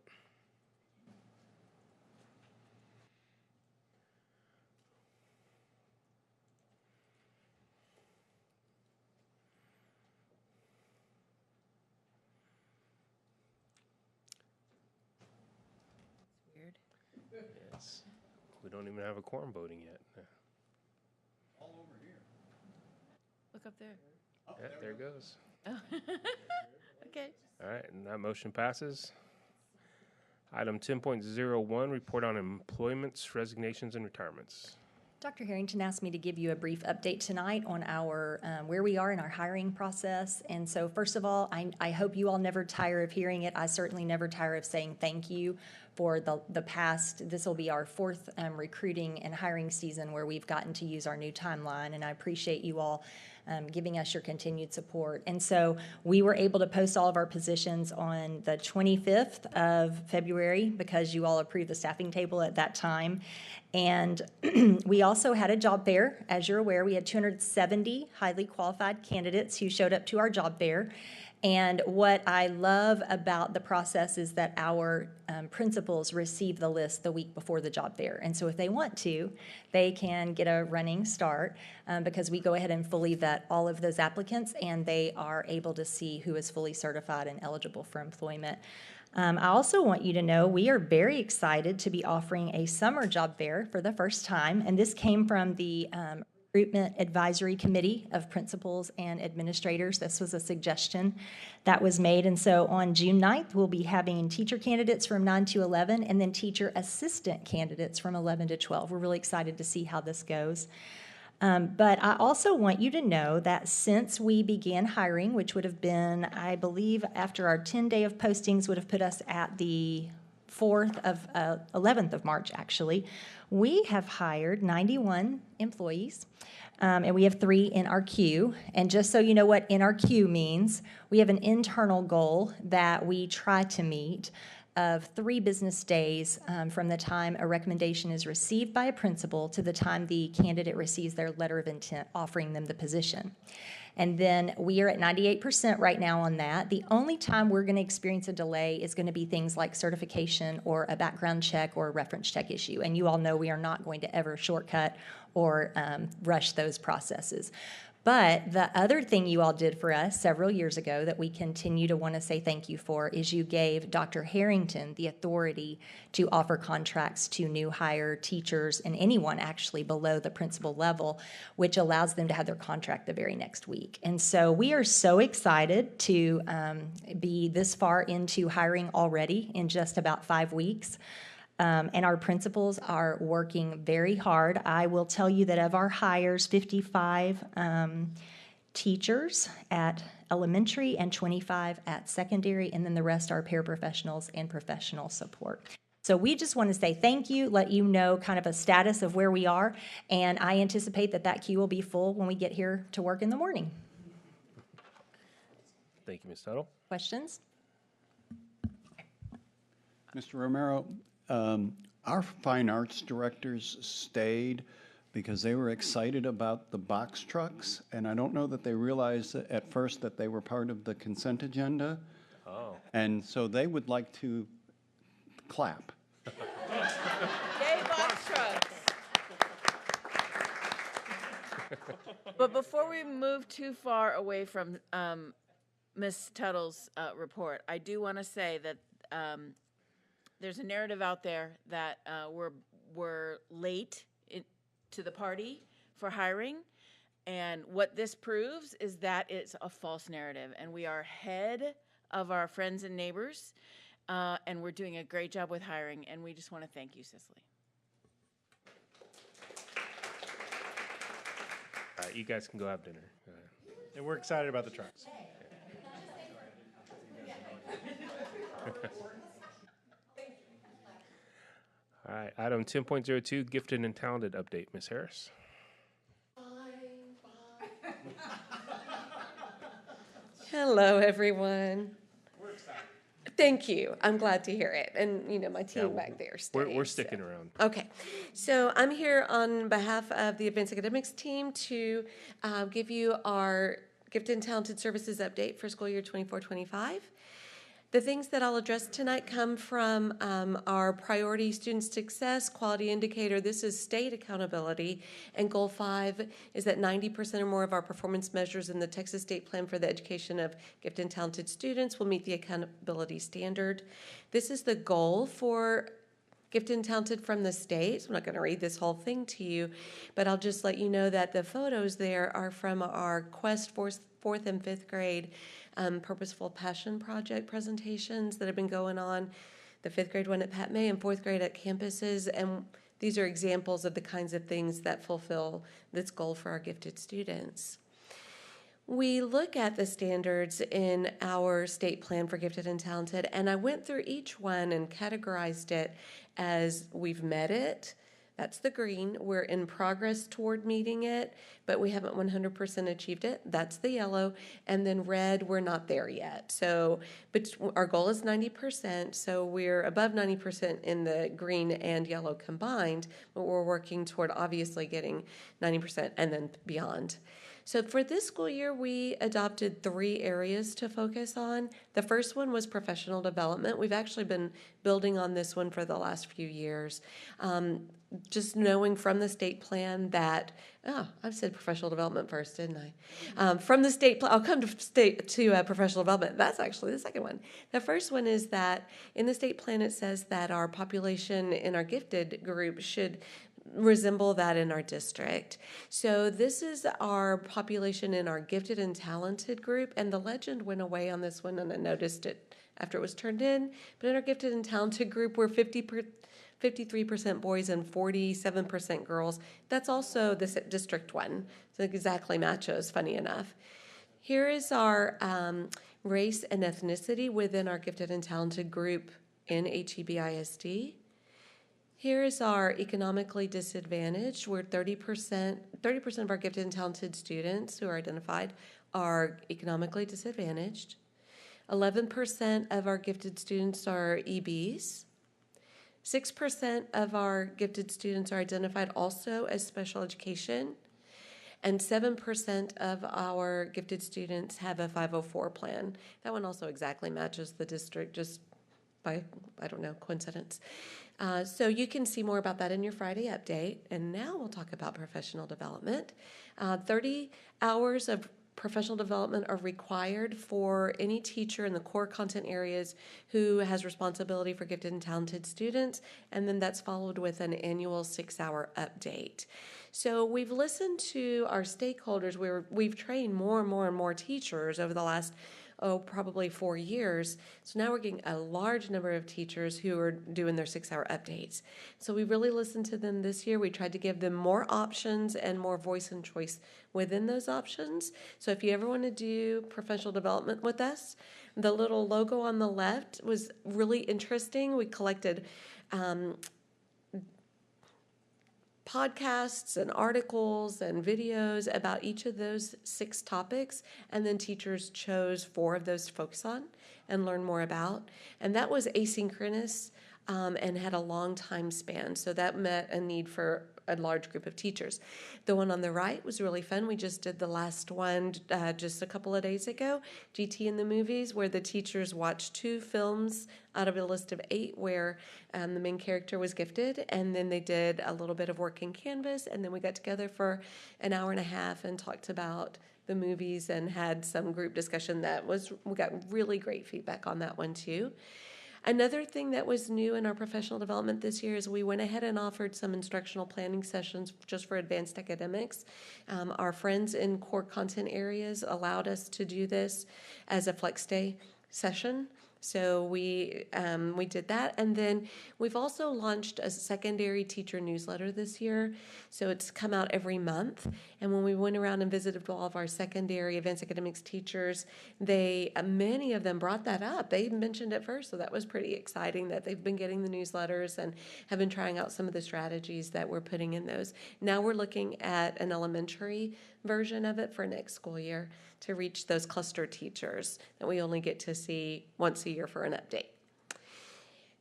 Weird. Yes. We don't even have a quorum voting yet. All over here. Look up there. Yeah, there it goes. Oh. Okay. All right, and that motion passes. Item 10.01, report on employments, resignations, and retirements. Dr. Harrington asked me to give you a brief update tonight on our where we are in our hiring process. And so first of all, I hope you all never tire of hearing it. I certainly never tire of saying thank you for the past. This will be our fourth recruiting and hiring season where we've gotten to use our new timeline, and I appreciate you all giving us your continued support. And so we were able to post all of our positions on the 25th of February because you all approved the staffing table at that time. And we also had a job fair. As you're aware, we had 270 highly qualified candidates who showed up to our job fair. And what I love about the process is that our principals receive the list the week before the job fair. And so if they want to, they can get a running start because we go ahead and fully vet all of those applicants, and they are able to see who is fully certified and eligible for employment. I also want you to know we are very excited to be offering a summer job fair for the first time, and this came from the Recruitment Advisory Committee of Principals and Administrators. This was a suggestion that was made. And so on June 9th, we'll be having teacher candidates from 9 to 11 and then teacher assistant candidates from 11 to 12. We're really excited to see how this goes. But I also want you to know that since we began hiring, which would have been, I believe, after our 10-day of postings would have put us at the 11th of March, actually, we have hired 91 employees, and we have 3 in our queue. And just so you know what in our queue means, we have an internal goal that we try to meet of 3 business days from the time a recommendation is received by a principal to the time the candidate receives their letter of intent offering them the position. And then we are at 98% right now on that. The only time we're going to experience a delay is going to be things like certification or a background check or a reference check issue. And you all know we are not going to ever shortcut or rush those processes. But the other thing you all did for us several years ago that we continue to want to say thank you for is you gave Dr. Harrington the authority to offer contracts to new hire teachers and anyone actually below the principal level, which allows them to have their contract the very next week. And so we are so excited to be this far into hiring already in just about 5 weeks. And our principals are working very hard. I will tell you that of our hires, 55 teachers at elementary and 25 at secondary, and then the rest are paraprofessionals and professional support. So we just want to say thank you, let you know kind of a status of where we are, and I anticipate that that queue will be full when we get here to work in the morning. Thank you, Ms. Tuttle. Questions? Mr. Romero, our fine arts directors stayed because they were excited about the box trucks, and I don't know that they realized at first that they were part of the consent agenda. Oh. And so they would like to clap. Yay, box trucks. But before we move too far away from Ms. Tuttle's report, I do want to say that there's a narrative out there that we're late to the party for hiring, and what this proves is that it's a false narrative, and we are ahead of our friends and neighbors, and we're doing a great job with hiring, and we just want to thank you, Cicely. All right, you guys can go have dinner. Go ahead. And we're excited about the trucks. All right, item 10.02, gifted and talented update. Ms. Harris. Hello, everyone. We're excited. Thank you. I'm glad to hear it. And, my team back there We're sticking around. Okay. So I'm here on behalf of the Advanced Academics team to give you our Gifted and Talented Services update for school year 24-25. The things that I'll address tonight come from our priority student success quality indicator. This is state accountability, and goal 5 is that 90% or more of our performance measures in the Texas State Plan for the Education of Gifted and Talented Students will meet the accountability standard. This is the goal for Gifted and Talented from the state. So I'm not going to read this whole thing to you, but I'll just let you know that the photos there are from our Quest 4th and 5th grade Purposeful Passion Project presentations that have been going on. The 5th grade one at Pat May and 4th grade at campuses. And these are examples of the kinds of things that fulfill this goal for our gifted students. We look at the standards in our state plan for gifted and talented, and I went through each one and categorized it as we've met it. That's the green. We're in progress toward meeting it, but we haven't 100% achieved it. That's the yellow. And then red, we're not there yet. So, but our goal is 90%. So we're above 90% in the green and yellow combined, but we're working toward obviously getting 90% and then beyond. So for this school year, we adopted 3 areas to focus on. The first one was professional development. We've actually been building on this one for the last few years. Just knowing from the state plan that, I've said professional development first, didn't I? From the state plan, I'll come to professional development. That's actually the second one. The first one is that in the state plan, it says that our population in our gifted group should resemble that in our district. So this is our population in our gifted and talented group, and the legend went away on this one, and I noticed it after it was turned in. But in our gifted and talented group, we're 53% boys and 47% girls. That's also the District 1. So it exactly matches, funny enough. Here is our race and ethnicity within our gifted and talented group in HEB ISD. Here is our economically disadvantaged. We're 30% of our gifted and talented students who are identified are economically disadvantaged. 11% of our gifted students are EBs. 6% of our gifted students are identified also as special education. And 7% of our gifted students have a 504 plan. That one also exactly matches the district, just by, coincidence. So you can see more about that in your Friday update. And now we'll talk about professional development. 30 hours of professional development are required for any teacher in the core content areas who has responsibility for gifted and talented students. And then that's followed with an annual 6-hour update. So we've listened to our stakeholders. We've trained more and more teachers over the last probably 4 years. So now we're getting a large number of teachers who are doing their 6-hour updates. So we really listened to them this year. We tried to give them more options and more voice and choice within those options. So if you ever want to do professional development with us, the little logo on the left was really interesting. We collected podcasts and articles and videos about each of those 6 topics, and then teachers chose 4 of those to focus on and learn more about. And that was asynchronous and had a long time span, so that met a need for a large group of teachers. The one on the right was really fun. We just did the last one just a couple of days ago, GT in the Movies, where the teachers watched 2 films out of a list of 8 where the main character was gifted, and then they did a little bit of work in Canvas, and then we got together for an hour and a half and talked about the movies and had some group discussion we got really great feedback on that one too. Another thing that was new in our professional development this year is we went ahead and offered some instructional planning sessions just for advanced academics. Our friends in core content areas allowed us to do this as a flex day session. So we did that, and then we've also launched a secondary teacher newsletter this year. So it's come out every month, and when we went around and visited all of our secondary advanced academics teachers, many of them brought that up. They mentioned it first, so that was pretty exciting that they've been getting the newsletters and have been trying out some of the strategies that we're putting in those. Now we're looking at an elementary version of it for next school year to reach those cluster teachers that we only get to see once a year for an update.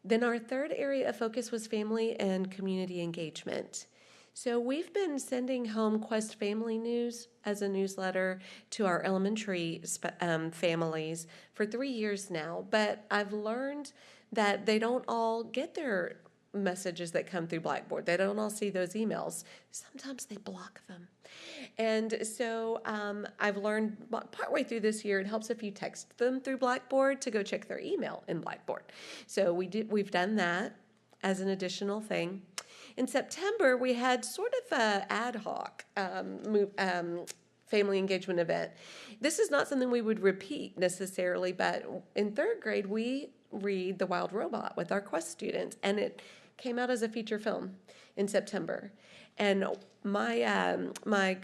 Then our third area of focus was family and community engagement. So we've been sending home Quest Family News as a newsletter to our elementary families for 3 years now, but I've learned that they don't all get their messages that come through Blackboard. They don't all see those emails. Sometimes they block them. And so I've learned partway through this year, it helps if you text them through Blackboard to go check their email in Blackboard. So we've done that as an additional thing. In September, we had sort of an ad hoc family engagement event. This is not something we would repeat necessarily, but in third grade, we read The Wild Robot with our Quest students, and it came out as a feature film in September. And my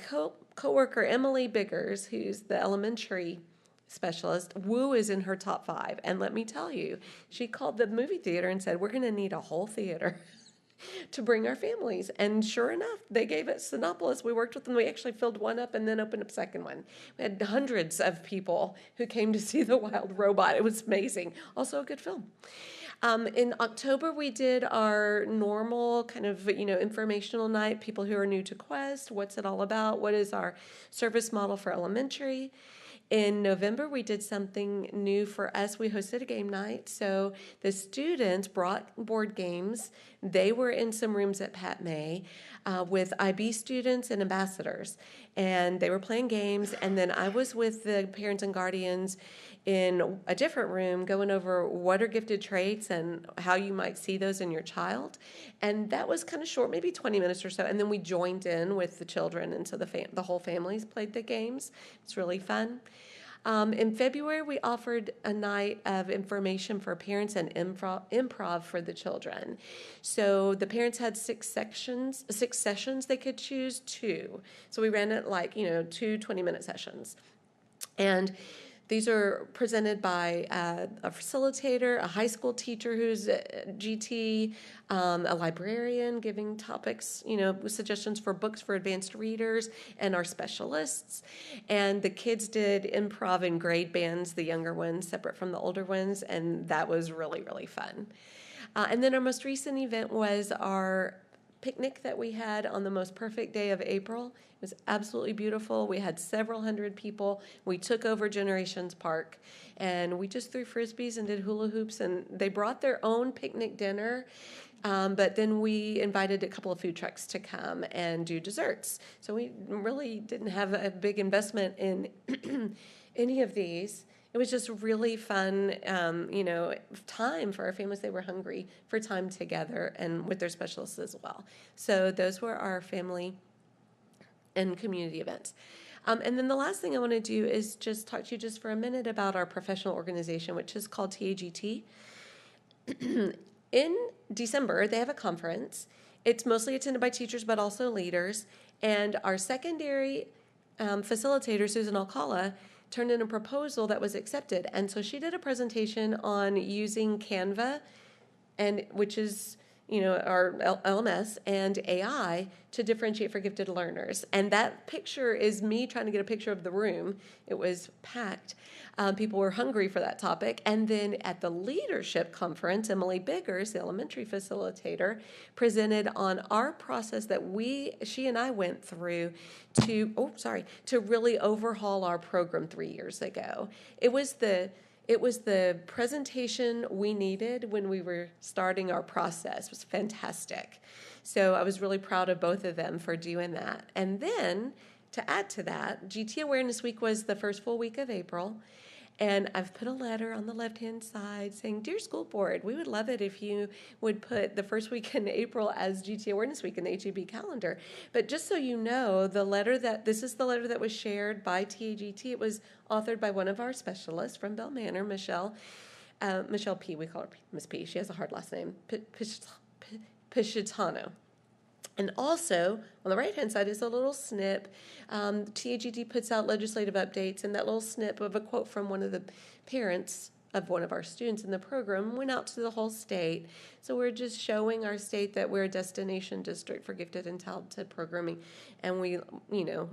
coworker Emily Biggers, who's the elementary specialist, Woo is in her top 5. And let me tell you, she called the movie theater and said, we're going to need a whole theater to bring our families. And sure enough, they gave it Sinopolis. We worked with them. We actually filled one up and then opened up a second one. We had hundreds of people who came to see The Wild Robot. It was amazing. Also a good film. In October, we did our normal kind of, informational night, people who are new to Quest, what's it all about, what is our service model for elementary. In November, we did something new for us. We hosted a game night. So the students brought board games. They were in some rooms at Pat May with IB students and ambassadors. And they were playing games. And then I was with the parents and guardians in a different room going over what are gifted traits and how you might see those in your child. And that was kind of short, maybe 20 minutes or so. And then we joined in with the children, and so the whole families played the games. It's really fun. In February, we offered a night of information for parents and improv for the children. So the parents had 6 sessions they could choose 2. So we ran it like, 2 20-minute sessions. And these are presented by a facilitator, a high school teacher who's a GT, a librarian giving topics, suggestions for books for advanced readers, and our specialists. And the kids did improv in grade bands, the younger ones separate from the older ones, and that was really, really fun. And then our most recent event was our picnic that we had on the most perfect day of April. It was absolutely beautiful. We had several hundred people. We took over Generations Park, and we just threw frisbees and did hula hoops, and they brought their own picnic dinner. But then we invited a couple of food trucks to come and do desserts. So we really didn't have a big investment in any of these. It was just really fun, time for our families. They were hungry for time together and with their specialists as well. So those were our family and community events. And then the last thing I want to do is just talk to you just for a minute about our professional organization, which is called TAGT. In December, they have a conference. It's mostly attended by teachers, but also leaders. And our secondary facilitator, Susan Alcala, turned in a proposal that was accepted. And so she did a presentation on using Canva, which is our LMS, and AI to differentiate for gifted learners. And that picture is me trying to get a picture of the room. It was packed. People were hungry for that topic. And then at the leadership conference, Emily Biggers, the elementary facilitator, presented on our process that she and I went through to really overhaul our program 3 years ago. It was the presentation we needed when we were starting our process. It was fantastic. So I was really proud of both of them for doing that. And then, to add to that, GT Awareness Week was the first full week of April. And I've put a letter on the left-hand side saying, Dear School Board, we would love it if you would put the first week in April as GT Awareness Week in the HEB calendar. But just so you know, this is the letter that was shared by TAGT. It was authored by one of our specialists from Bell Manor, Michelle. Michelle P., we call her Miss P. She has a hard last name, Piscitano. And also, on the right-hand side is a little snip. TAGD puts out legislative updates, and that little snip of a quote from one of the parents of one of our students in the program went out to the whole state. So we're just showing our state that we're a destination district for gifted and talented programming, and we,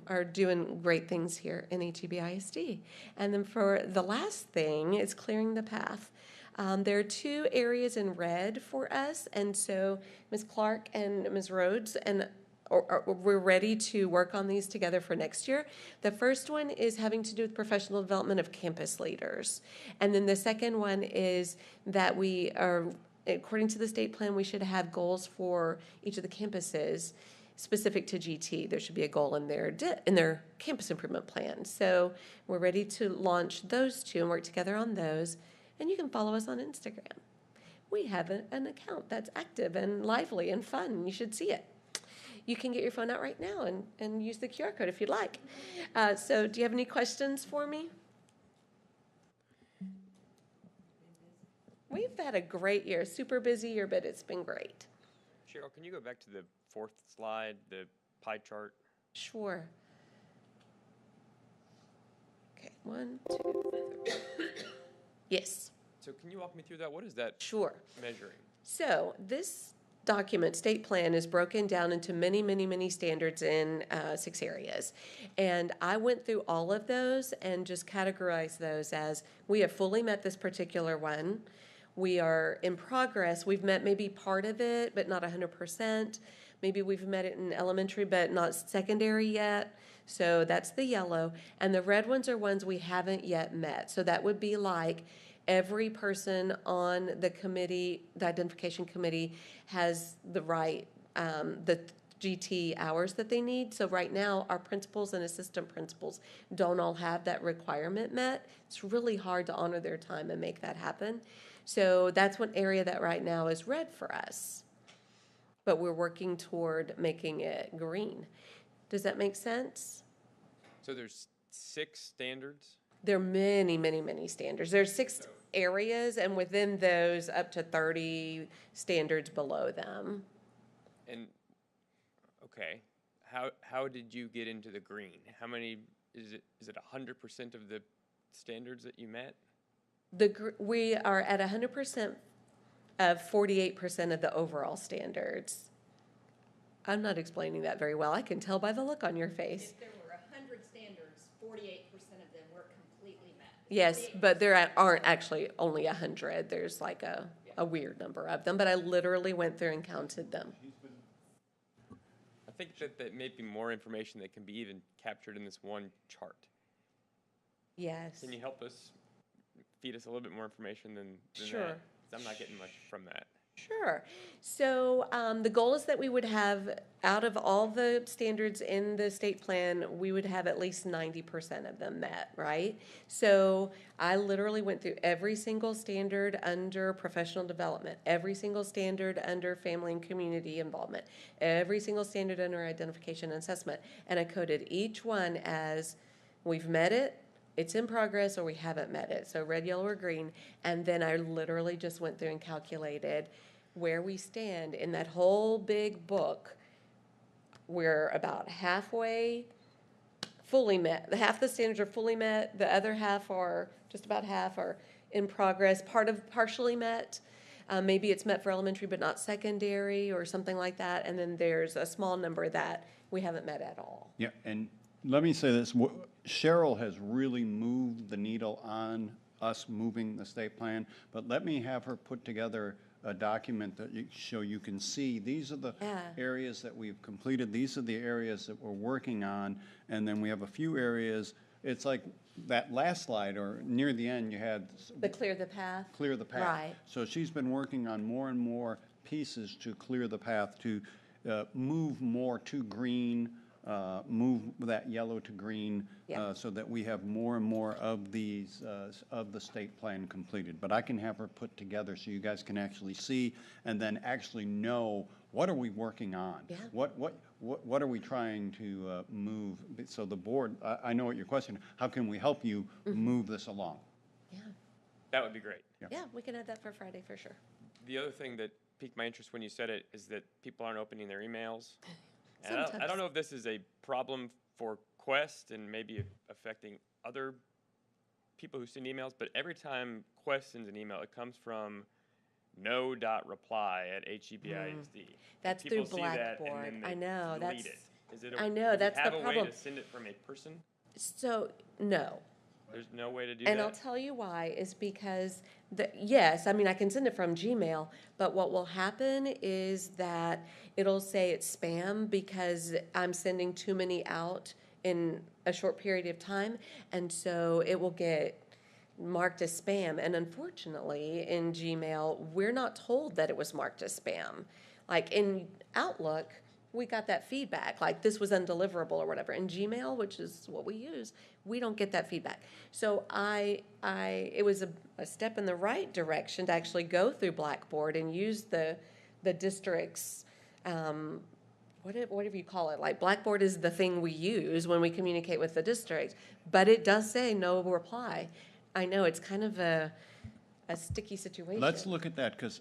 are doing great things here in HEB ISD. And then for the last thing is clearing the path. There are 2 areas in red for us, and so Ms. Clark and Ms. Rhodes we're ready to work on these together for next year. The first one is having to do with professional development of campus leaders, and then the second one is that we are, according to the state plan, we should have goals for each of the campuses specific to GT. There should be a goal in their campus improvement plan. So we're ready to launch those 2 and work together on those. And you can follow us on Instagram. We have an account that's active and lively and fun. You should see it. You can get your phone out right now and use the QR code if you'd like. So do you have any questions for me? We've had a great year, super busy year, but it's been great. Cheryl, can you go back to the 4th slide, the pie chart? Sure. Okay, 1, 2, 3. Yes. So can you walk me through that? What is that measuring? So this document, state plan, is broken down into many, many, many standards in 6 areas. And I went through all of those and just categorized those as we have fully met this particular one. We are in progress. We've met maybe part of it, but not 100%. Maybe we've met it in elementary, but not secondary yet. So that's the yellow. And the red ones are ones we haven't yet met. So that would be like every person on the committee, the identification committee, has the right, the GT hours that they need. So right now, our principals and assistant principals don't all have that requirement met. It's really hard to honor their time and make that happen. So that's one area that right now is red for us. But we're working toward making it green. Does that make sense? So there's 6 standards? There are many, many, many standards. There's 6 areas, and within those, up to 30 standards below them. And, okay, how did you get into the green? How many, is it 100% of the standards that you met? We are at 100% of 48% of the overall standards. I'm not explaining that very well. I can tell by the look on your face. If there were 100 standards, 48% of them were completely met. Yes, but there aren't actually only 100. There's like a weird number of them, but I literally went through and counted them. I think that may be more information that can be even captured in this one chart. Yes. Can you help us, feed us a little bit more information than Sure. that? 'Cause I'm not getting much from that. Sure. So the goal is that we would have, out of all the standards in the state plan, we would have at least 90% of them met, right? So I literally went through every single standard under professional development, every single standard under family and community involvement, every single standard under identification and assessment, and I coded each one as we've met it, it's in progress, or we haven't met it. So red, yellow, or green. And then I literally just went through and calculated where we stand in that whole big book. We're about halfway fully met. Half the standards are fully met. The other half are, just about half are in progress, partially met. Maybe it's met for elementary but not secondary or something like that. And then there's a small number that we haven't met at all. Yeah, and let me say this. Cheryl has really moved the needle on us moving the state plan, but let me have her put together a document that you can see these are the areas that we've completed, these are the areas that we're working on, and then we have a few areas. It's like that last slide, or near the end, you had the clear the path. Clear the path. Right. So she's been working on more and more pieces to clear the path, to move more to green, move that yellow to green, so that we have more and more of these, of the state plan completed. But I can have her put together so you guys can actually see and then actually know, what are we working on? Yeah. What are we trying to move? So the board, I know what your question, how can we help you move this along? Yeah. That would be great. Yeah, we can add that for Friday for sure. The other thing that piqued my interest when you said it is that people aren't opening their emails. And I Sometimes. don't know if this is a problem for Quest and maybe affecting other people who send emails, but every time Quest sends an email, it comes from no.reply@HEBISD. That's People through see that and Blackboard. then they I know, delete that's- it. Is it I know, do we that's the have a way problem. to send it from a person? So, no. There's no way to do And that? I'll tell you why, is because, yes, I mean, I can send it from Gmail, but what will happen is that it'll say it's spam because I'm sending too many out in a short period of time, and so it will get marked as spam. And unfortunately, in Gmail, we're not told that it was marked as spam. Like in Outlook, we got that feedback, like this was undeliverable or whatever. In Gmail, which is what we use, we don't get that feedback. So it was a step in the right direction to actually go through Blackboard and use the district's, whatever you call it. Like Blackboard is the thing we use when we communicate with the district, but it does say no reply. I know it's kind of a sticky situation. Let's look at that, because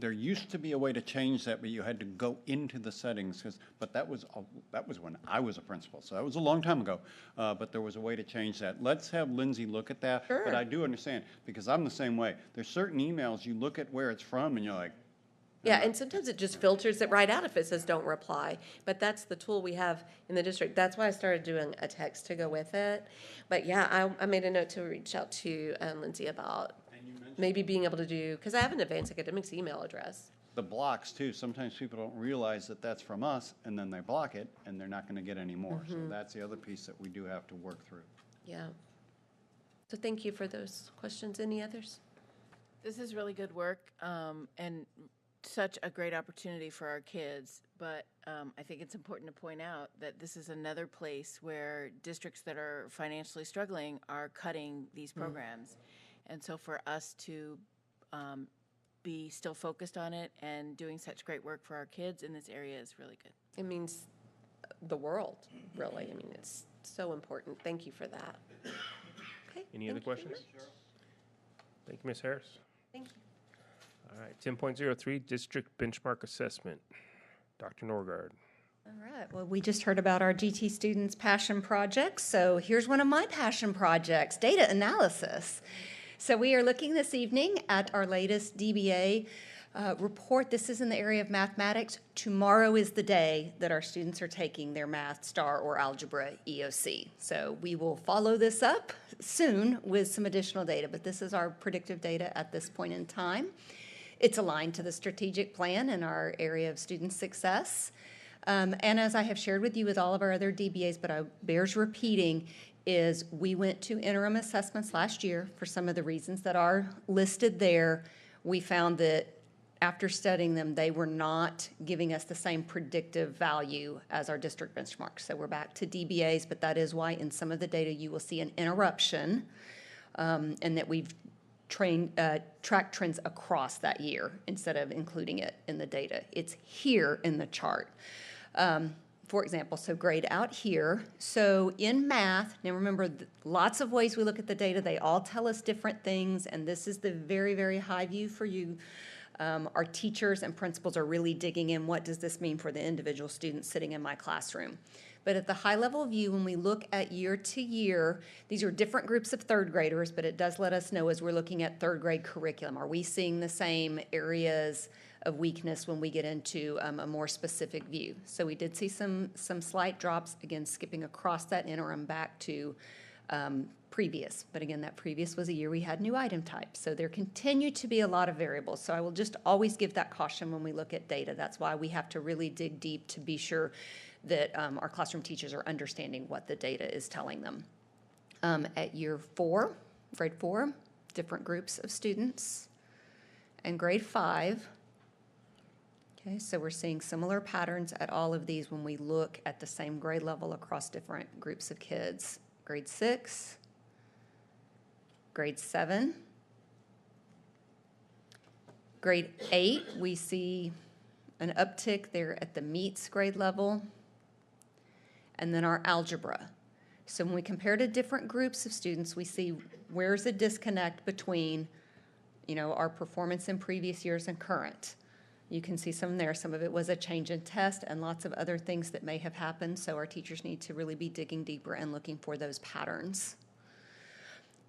there used to be a way to change that, but you had to go into the settings, but that was when I was a principal, so that was a long time ago. But there was a way to change that. Let's have Lindsay look at that. Sure. But I do understand, because I'm the same way. There's certain emails, you look at where it's from, and you're like, Yeah, and sometimes it just filters it right out if it says don't reply. But that's the tool we have in the district. That's why I started doing a text to go with it. But yeah, I made a note to reach out to Lindsay about maybe being able to do, because I have an advanced academics email address. the blocks too. Sometimes people don't realize that that's from us, and then they block it, and they're not going to get any more. So that's the other piece that we do have to work through. Yeah. So thank you for those questions. Any others? This is really good work and such a great opportunity for our kids. But I think it's important to point out that this is another place where districts that are financially struggling are cutting these programs. And so for us to be still focused on it and doing such great work for our kids in this area is really good. It means the world, really. I mean, it's so important. Thank you for that. Okay. Any other questions? Thank you, Ms. Harris. Thank you. All right, 10.03, District Benchmark Assessment. Dr. Norgard. All right, well, we just heard about our GT students' passion projects, so here's one of my passion projects, data analysis. So we are looking this evening at our latest DBA report. This is in the area of mathematics. Tomorrow is the day that our students are taking their Math Star or Algebra EOC. So we will follow this up soon with some additional data, but this is our predictive data at this point in time. It's aligned to the strategic plan in our area of student success. And as I have shared with you with all of our other DBAs, but bears repeating, is we went to interim assessments last year for some of the reasons that are listed there. We found that after studying them, they were not giving us the same predictive value as our district benchmarks. So we're back to DBAs, but that is why in some of the data you will see an interruption, and that we've tracked trends across that year instead of including it in the data. It's here in the chart. For example, so grade out here. So in math, now remember, lots of ways we look at the data. They all tell us different things, and this is the very, very high view for you. Our teachers and principals are really digging in, what does this mean for the individual student sitting in my classroom? But at the high level view, when we look at year to year, these are different groups of third graders, but it does let us know as we're looking at third grade curriculum, are we seeing the same areas of weakness when we get into a more specific view? So we did see some slight drops, again, skipping across that interim back to previous. But again, that previous was a year we had new item types. So there continue to be a lot of variables. So I will just always give that caution when we look at data. That's why we have to really dig deep to be sure that our classroom teachers are understanding what the data is telling them. At year 4, grade 4, different groups of students. And grade 5, okay, so we're seeing similar patterns at all of these when we look at the same grade level across different groups of kids. Grade 6, grade 7, grade 8, we see an uptick there at the meets grade level, and then our algebra. So when we compare to different groups of students, we see where's a disconnect between, our performance in previous years and current. You can see some there. Some of it was a change in test and lots of other things that may have happened. So our teachers need to really be digging deeper and looking for those patterns.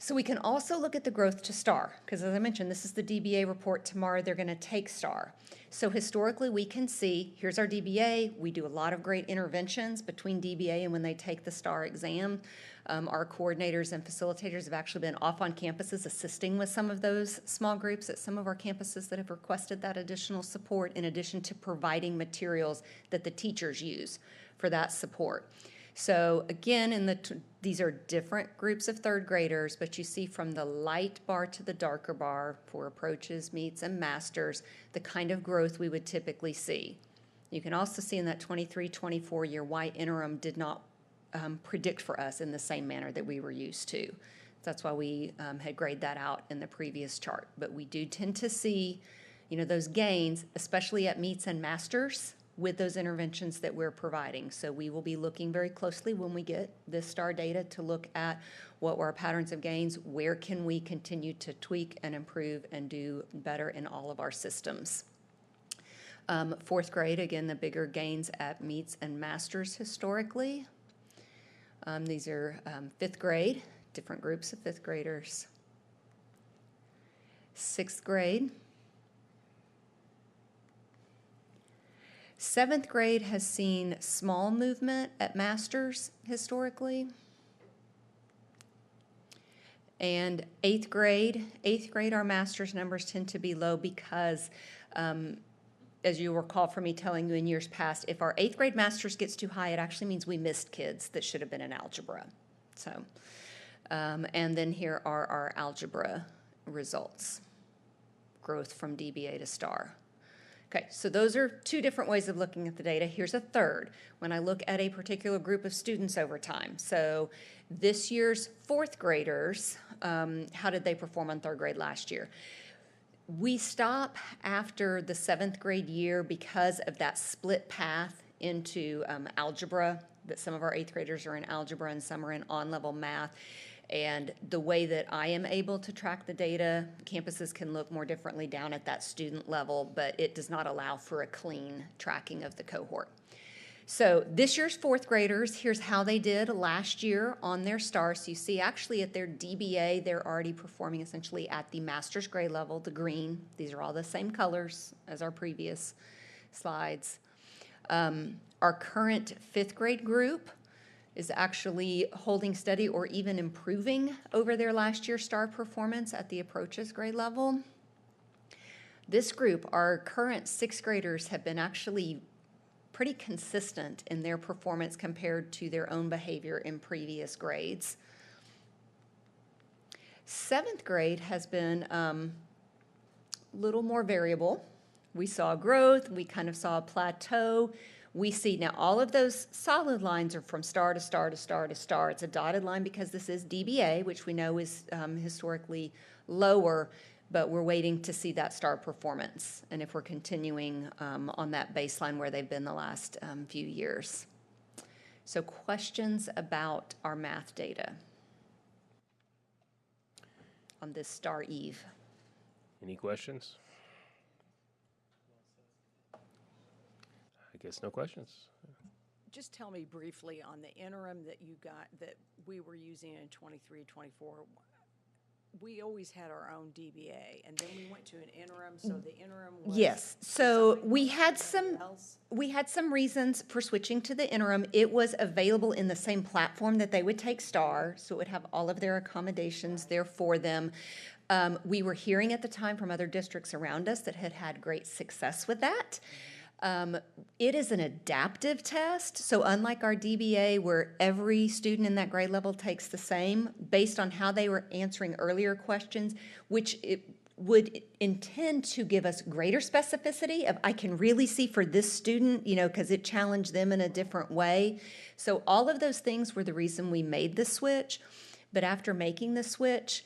So we can also look at the growth to STAR, because as I mentioned, this is the DBA report. Tomorrow they're going to take STAR. So historically we can see, here's our DBA. We do a lot of great interventions between DBA and when they take the STAR exam. Our coordinators and facilitators have actually been off on campuses assisting with some of those small groups at some of our campuses that have requested that additional support, in addition to providing materials that the teachers use for that support. So again, these are different groups of third graders, but you see from the light bar to the darker bar for approaches, meets, and masters, the kind of growth we would typically see. You can also see in that 23-24 year why interim did not predict for us in the same manner that we were used to. That's why we had graded that out in the previous chart. But we do tend to see, those gains, especially at meets and masters, with those interventions that we're providing. So we will be looking very closely when we get this STAR data to look at what were our patterns of gains, where can we continue to tweak and improve and do better in all of our systems. Fourth grade, again, the bigger gains at meets and masters historically. These are fifth grade, different groups of fifth graders. Sixth grade. Seventh grade has seen small movement at masters historically. And eighth grade, our masters numbers tend to be low because, as you recall from me telling you in years past, if our eighth grade masters gets too high, it actually means we missed kids that should have been in algebra. So, and then here are our algebra results, growth from DBA to STAR. Okay, so those are two different ways of looking at the data. Here's a third, when I look at a particular group of students over time. So this year's fourth graders, how did they perform on third grade last year? We stop after the seventh grade year because of that split path into algebra, that some of our eighth graders are in algebra and some are in on-level math. And the way that I am able to track the data, campuses can look more differently down at that student level, but it does not allow for a clean tracking of the cohort. So this year's fourth graders, here's how they did last year on their STAR. So you see actually at their DBA, they're already performing essentially at the master's grade level, the green. These are all the same colors as our previous slides. Our current fifth grade group is actually holding steady or even improving over their last year's STAR performance at the approaches grade level. This group, our current sixth graders, have been actually pretty consistent in their performance compared to their own behavior in previous grades. Seventh grade has been a little more variable. We saw growth, we kind of saw a plateau. We see now all of those solid lines are from STAR to STAR to STAR to STAR. It's a dotted line because this is DBA, which we know is historically lower, but we're waiting to see that STAR performance and if we're continuing on that baseline where they've been the last few years. So questions about our math data on this STAR Eve? Any questions? I guess no questions. Just tell me briefly on the interim that you got, that we were using in 23, 24. We always had our own DBA, and then we went to an interim, so the interim was... Yes, so we had some reasons for switching to the interim. It was available in the same platform that they would take STAR, so it would have all of their accommodations there for them. We were hearing at the time from other districts around us that had had great success with that. It is an adaptive test, so unlike our DBA where every student in that grade level takes the same, based on how they were answering earlier questions, which it would intend to give us greater specificity of I can really see for this student, because it challenged them in a different way. So all of those things were the reason we made the switch, but after making the switch,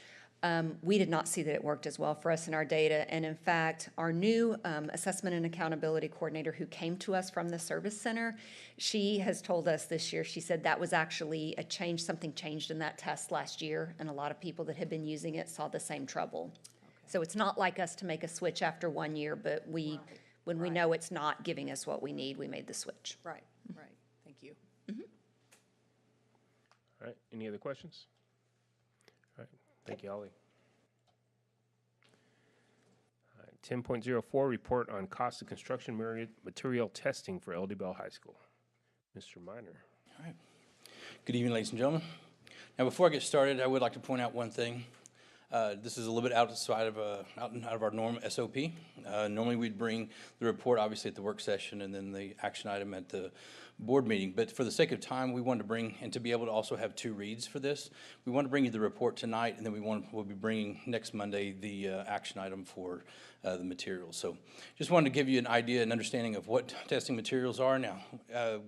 we did not see that it worked as well for us in our data. And in fact, our new assessment and accountability coordinator who came to us from the service center, she has told us this year, she said that was actually a change, something changed in that test last year, and a lot of people that had been using it saw the same trouble. So it's not like us to make a switch after 1 year, but when we know it's not giving us what we need, we made the switch. Right, right. Thank you. All right, any other questions? All right, thank you, Ollie. All right, 10.04, report on cost of construction material testing for LD Bell High School. Mr. Minor. All right. Good evening, ladies and gentlemen. Now, before I get started, I would like to point out one thing. This is a little bit outside of out of our normal SOP. Normally, we'd bring the report, obviously, at the work session, and then the action item at the board meeting. But for the sake of time, we wanted to bring, and to be able to also have 2 reads for this, we want to bring you the report tonight, and then we'll be bringing next Monday the action item for the materials. So just wanted to give you an idea and understanding of what testing materials are now.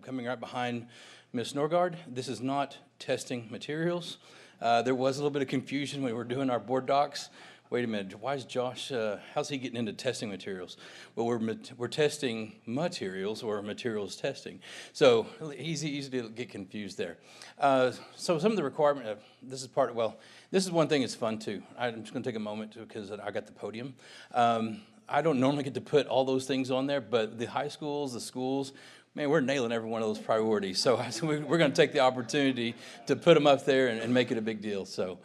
Coming right behind Ms. Norgard, this is not testing materials. There was a little bit of confusion when we were doing our board docs. Wait a minute, why is Josh, how's he getting into testing materials? Well, we're testing materials or materials testing. So easy to get confused there. So some of the requirement, this is one thing that's fun too. I'm just gonna take a moment because I got the podium. I don't normally get to put all those things on there, but the high schools, the schools, man, we're nailing every one of those priorities. So we're going to take the opportunity to put them up there and make it a big deal. So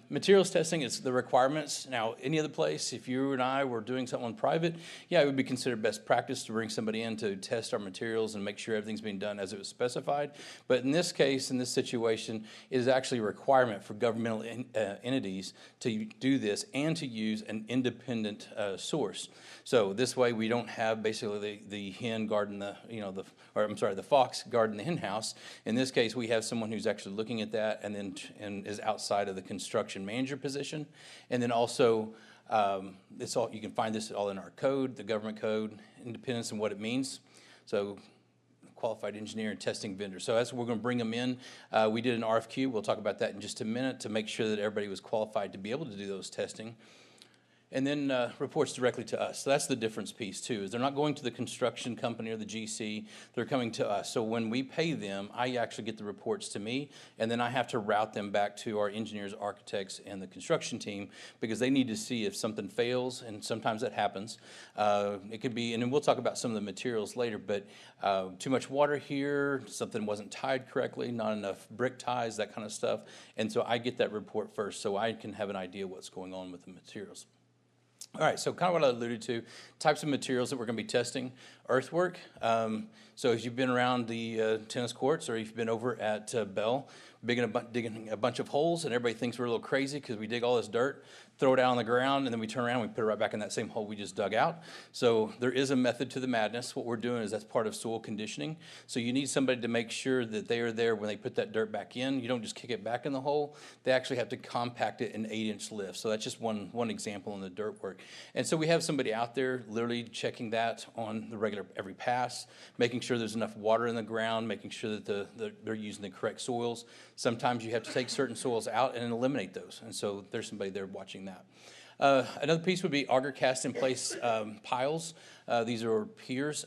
materials testing is the requirements. Now, any other place, if you and I were doing something in private, yeah, it would be considered best practice to bring somebody in to test our materials and make sure everything's being done as it was specified. But in this case, in this situation, it is actually a requirement for governmental entities to do this and to use an independent source. So this way, we don't have basically the hen guarding the fox guarding the hen house. In this case, we have someone who's actually looking at that and is outside of the construction manager position. And then also, you can find this all in our code, the government code, independence and what it means. So qualified engineer and testing vendor. So as we're going to bring them in, we did an RFQ. We'll talk about that in just a minute to make sure that everybody was qualified to be able to do those testing. And then reports directly to us. So that's the difference piece too, is they're not going to the construction company or the GC, they're coming to us. So when we pay them, I actually get the reports to me, and then I have to route them back to our engineers, architects, and the construction team, because they need to see if something fails, and sometimes that happens. It could be, and then we'll talk about some of the materials later, but too much water here, something wasn't tied correctly, not enough brick ties, that kind of stuff. And so I get that report first, so I can have an idea what's going on with the materials. All right, so kind of what I alluded to, types of materials that we're going to be testing. Earthwork, so if you've been around the tennis courts or if you've been over at Bell, digging a bunch of holes, and everybody thinks we're a little crazy because we dig all this dirt, throw it out on the ground, and then we turn around and we put it right back in that same hole we just dug out. So there is a method to the madness. What we're doing is that's part of soil conditioning. So you need somebody to make sure that they are there when they put that dirt back in. You don't just kick it back in the hole. They actually have to compact it in 8-inch lifts. So that's just one example in the dirt work. And so we have somebody out there literally checking that on the regular every pass, making sure there's enough water in the ground, making sure that they're using the correct soils. Sometimes you have to take certain soils out and eliminate those. And so there's somebody there watching that. Another piece would be auger cast in place piles. These are piers.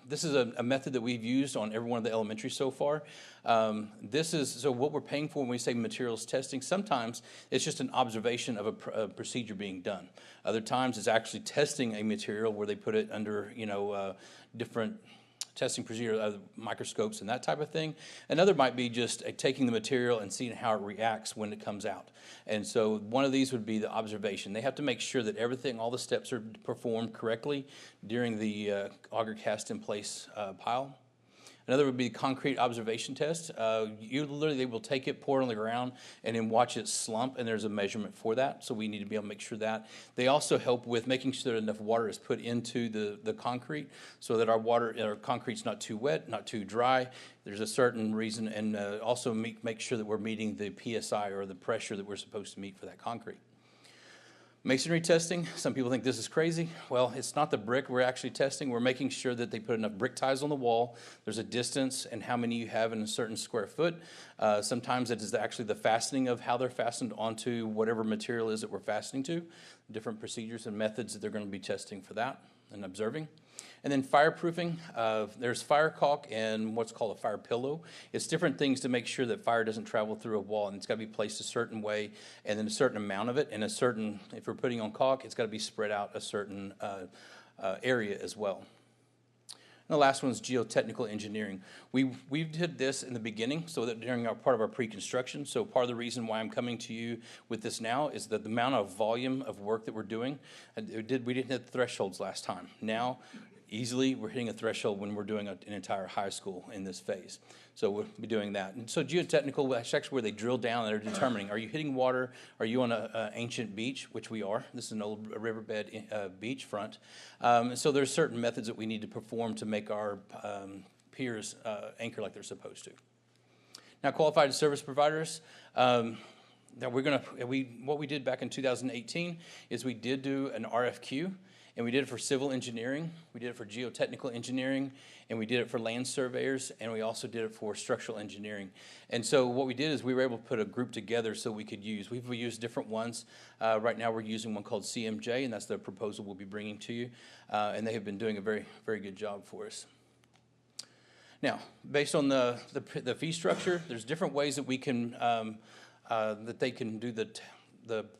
This is a method that we've used on every one of the elementaries so far. So what we're paying for when we say materials testing, sometimes it's just an observation of a procedure being done. Other times it's actually testing a material where they put it under, different testing procedure, microscopes and that type of thing. Another might be just taking the material and seeing how it reacts when it comes out. And so one of these would be the observation. They have to make sure that all the steps are performed correctly during the auger cast in place pile. Another would be concrete observation test. They will take it, pour it on the ground, and then watch it slump, and there's a measurement for that, so we need to be able to make sure that. They also help with making sure that enough water is put into the concrete so that our concrete's not too wet, not too dry. There's a certain reason, and also make sure that we're meeting the PSI or the pressure that we're supposed to meet for that concrete. Masonry testing, some people think this is crazy. Well, it's not the brick we're actually testing. We're making sure that they put enough brick ties on the wall. There's a distance and how many you have in a certain square foot. Sometimes it is actually the fastening of how they're fastened onto whatever material is that we're fastening to. Different procedures and methods that they're going to be testing for that and observing. And then fireproofing, there's fire caulk and what's called a fire pillow. It's different things to make sure that fire doesn't travel through a wall, and it's got to be placed a certain way, and then a certain amount of it, and a certain, if we're putting on caulk, it's got to be spread out a certain area as well. And the last one is geotechnical engineering. We did this in the beginning, so that during our part of our pre-construction. So part of the reason why I'm coming to you with this now is that the amount of volume of work that we're doing. We didn't hit the thresholds last time. Now, easily, we're hitting a threshold when we're doing an entire high school in this phase. So we'll be doing that. And so geotechnical, that's actually where they drill down and they're determining, are you hitting water? Are you on an ancient beach, which we are? This is an old riverbed beachfront. So there's certain methods that we need to perform to make our piers anchor like they're supposed to. Now, qualified service providers. Now what we did back in 2018 is we did do an RFQ. And we did it for civil engineering, we did it for geotechnical engineering, and we did it for land surveyors, and we also did it for structural engineering. And so what we did is we were able to put a group together so we could use. We've used different ones. Right now we're using one called CMJ, and that's the proposal we'll be bringing to you. And they have been doing a very, very good job for us. Now, based on the fee structure, there's different ways that we can, that they can do the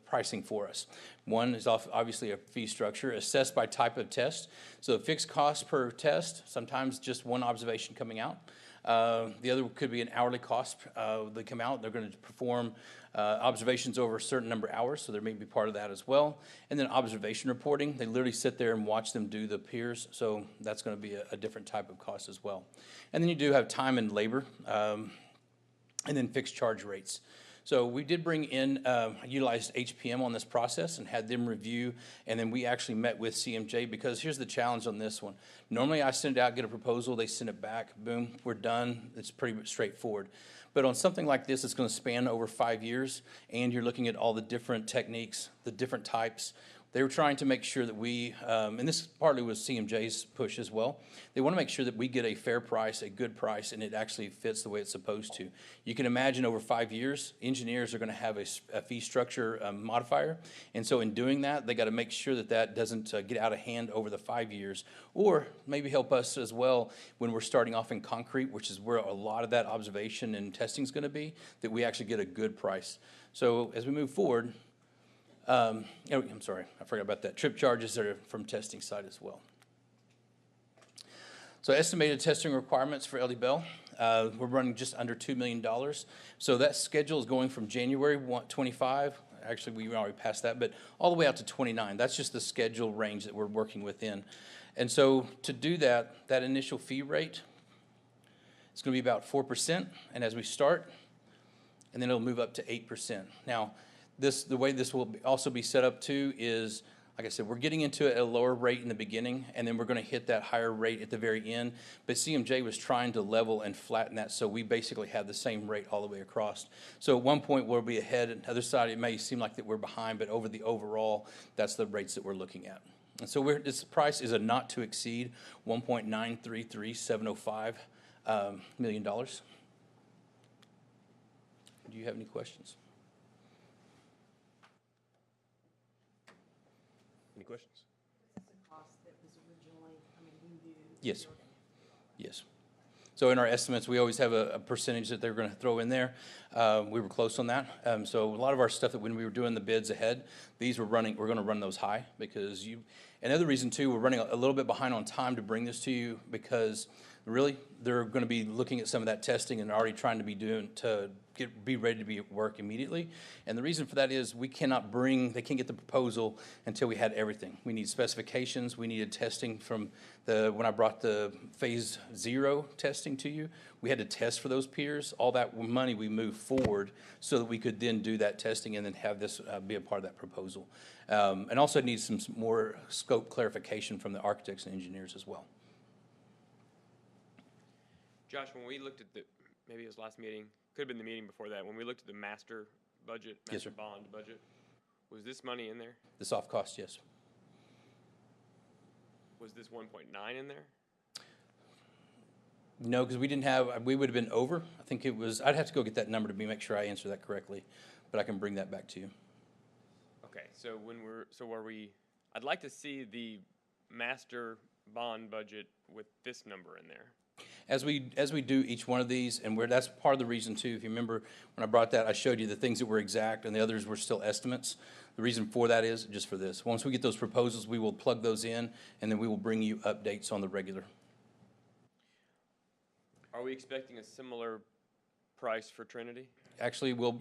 pricing for us. One is obviously a fee structure assessed by type of test. So a fixed cost per test, sometimes just one observation coming out. The other could be an hourly cost. They come out, they're going to perform observations over a certain number of hours, so there may be part of that as well. And then observation reporting, they literally sit there and watch them do the piers, so that's going to be a different type of cost as well. And then you do have time and labor, and then fixed charge rates. So we did bring in, utilized HPM on this process and had them review, and then we actually met with CMJ because here's the challenge on this one. Normally I send it out, get a proposal, they send it back, boom, we're done. It's pretty straightforward. But on something like this, it's going to span over 5 years, and you're looking at all the different techniques, the different types. They were trying to make sure that we, and this partly was CMJ's push as well, they want to make sure that we get a fair price, a good price, and it actually fits the way it's supposed to. You can imagine over 5 years, engineers are going to have a fee structure modifier, and so in doing that, they got to make sure that that doesn't get out of hand over the 5 years, or maybe help us as well when we're starting off in concrete, which is where a lot of that observation and testing is going to be, that we actually get a good price. So as we move forward, I'm sorry, I forgot about that. Trip charges are from testing side as well. So estimated testing requirements for LD Bell, we're running just under $2 million. So that schedule is going from January 25, actually we already passed that, but all the way out to 29. That's just the schedule range that we're working within. And so to do that, that initial fee rate, it's going to be about 4%, and as we start, and then it'll move up to 8%. Now, the way this will also be set up too is, like I said, we're getting into it at a lower rate in the beginning, and then we're going to hit that higher rate at the very end. But CMJ was trying to level and flatten that, so we basically have the same rate all the way across. So at one point we'll be ahead, and the other side it may seem like that we're behind, but over the overall, that's the rates that we're looking at. And so this price is a not to exceed $1.933705 million. Do you have any questions? Any questions? This is a cost that was originally, we knew. Yes. Yes. So in our estimates, we always have a percentage that they're going to throw in there. We were close on that. So a lot of our stuff that when we were doing the bids ahead, we're going to run those high because another reason too, we're running a little bit behind on time to bring this to you because really they're going to be looking at some of that testing and already trying to be be ready to be at work immediately. And the reason for that is they can't get the proposal until we had everything. We need specifications, we needed testing from when I brought the phase 0 testing to you, we had to test for those piers. All that money we moved forward so that we could then do that testing and then have this be a part of that proposal. And also need some more scope clarification from the architects and engineers as well. Josh, when we looked at maybe it was last meeting, could have been the meeting before that, when we looked at the master budget, Yes, sir. bond budget, Was this money in there? The soft cost, yes. Was this 1.9 in there? No, because we would have been over. I think it was, I'd have to go get that number to make sure I answer that correctly, but I can bring that back to you. Okay, so I'd like to see the master bond budget with this number in there. As we do each one of these, and that's part of the reason too, if you remember when I brought that, I showed you the things that were exact and the others were still estimates. The reason for that is just for this. Once we get those proposals, we will plug those in, and then we will bring you updates on the regular. Are we expecting a similar price for Trinity? Actually, what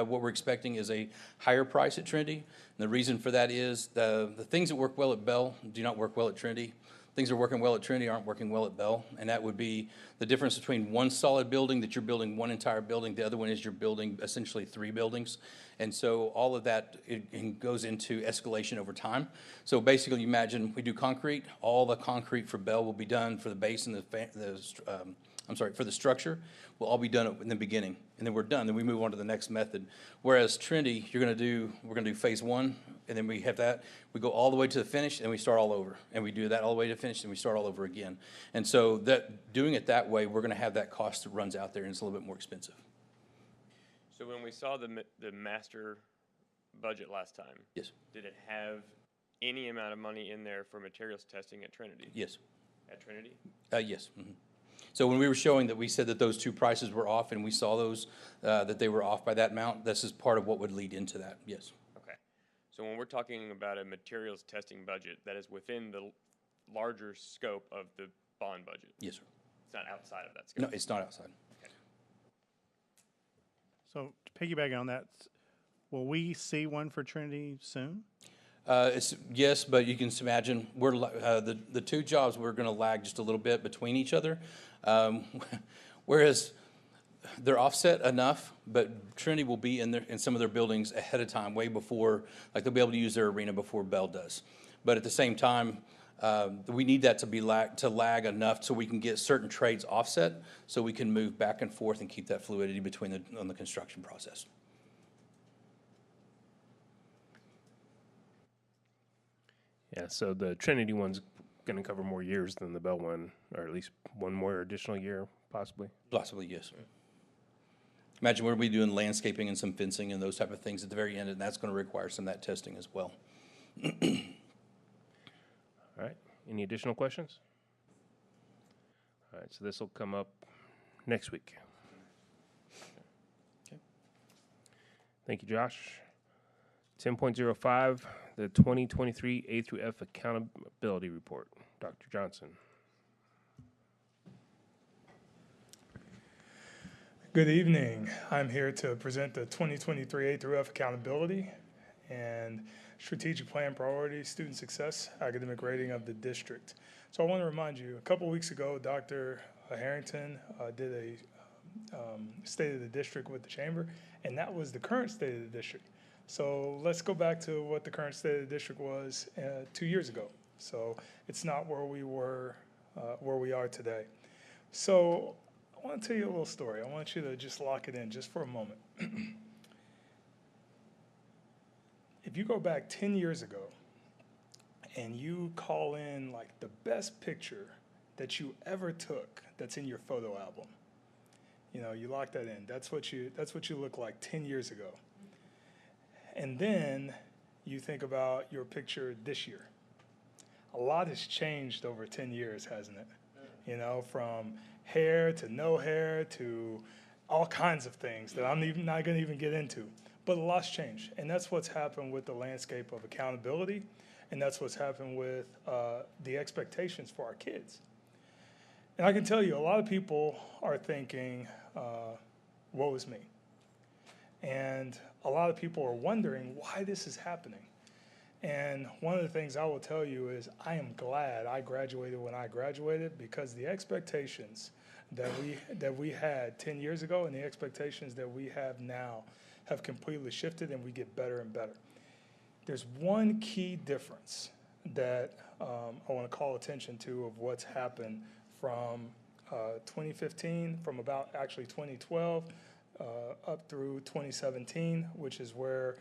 we're expecting is a higher price at Trinity. And the reason for that is the things that work well at Bell do not work well at Trinity. Things that are working well at Trinity aren't working well at Bell. And that would be the difference between one solid building that you're building one entire building. The other one is you're building essentially 3 buildings. And so all of that it goes into escalation over time. So basically, imagine we do concrete. All the concrete for Bell will be done for the base and for the structure will all be done in the beginning, and then we're done. Then we move on to the next method. Whereas Trinity, we're gonna do phase 1, and then we have that. We go all the way to the finish, and we start all over, and we do that all the way to finish, and we start all over again. And so that doing it that way, we're gonna have that cost that runs out there, and it's a little bit more expensive. So when we saw the master budget last time, yes, did it have any amount of money in there for materials testing at Trinity? Yes. At Trinity? Yes. Mm-hmm. So when we were showing that we said that those 2 prices were off, and we saw those, that they were off by that amount, this is part of what would lead into that, yes. Okay. So when we're talking about a materials testing budget, that is within the larger scope of the bond budget? Yes, sir. It's not outside of that scope? No, it's not outside. Okay. So to piggyback on that, will we see one for Trinity soon? Yes, but you can imagine the 2 jobs we're going to lag just a little bit between each other, whereas they're offset enough. But Trinity will be in some of their buildings ahead of time, way before, like they'll be able to use their arena before Bell does. But at the same time, we need that to lag enough so we can get certain trades offset, so we can move back and forth and keep that fluidity on the construction process. Yeah, so the Trinity one's going to cover more years than the Bell one, or at least one more additional year, possibly. Possibly, yes. Imagine we'll be doing landscaping and some fencing and those type of things at the very end, and that's going to require some of that testing as well. All right. Any additional questions? All right, so this will come up next week. Okay. Thank you, Josh. 10.05, the 2023 A through F Accountability Report. Dr. Johnson. Good evening. I'm here to present the 2023 A through F Accountability and Strategic Plan Priorities, Student Success, Academic Rating of the District. So I want to remind you, a couple weeks ago, Dr. Harrington did a State of the District with the Chamber, and that was the current State of the District. So let's go back to what the current State of the District was 2 years ago. So it's not where we were, where we are today. So I want to tell you a little story. I want you to just lock it in just for a moment. If you go back 10 years ago and you call in like the best picture that you ever took that's in your photo album, you know, you lock that in. That's what you look like 10 years ago. And then you think about your picture this year. A lot has changed over 10 years, hasn't it? You know, from hair to no hair to all kinds of things that I'm not going to even get into. But a lot's changed. And that's what's happened with the landscape of accountability. And that's what's happened with the expectations for our kids. And I can tell you, a lot of people are thinking, woe is me. And a lot of people are wondering why this is happening. And one of the things I will tell you is I am glad I graduated when I graduated, because the expectations that we had 10 years ago and the expectations that we have now have completely shifted, and we get better and better. There's one key difference that I want to call attention to of what's happened from 2015, from about actually 2012 up through 2017, which is where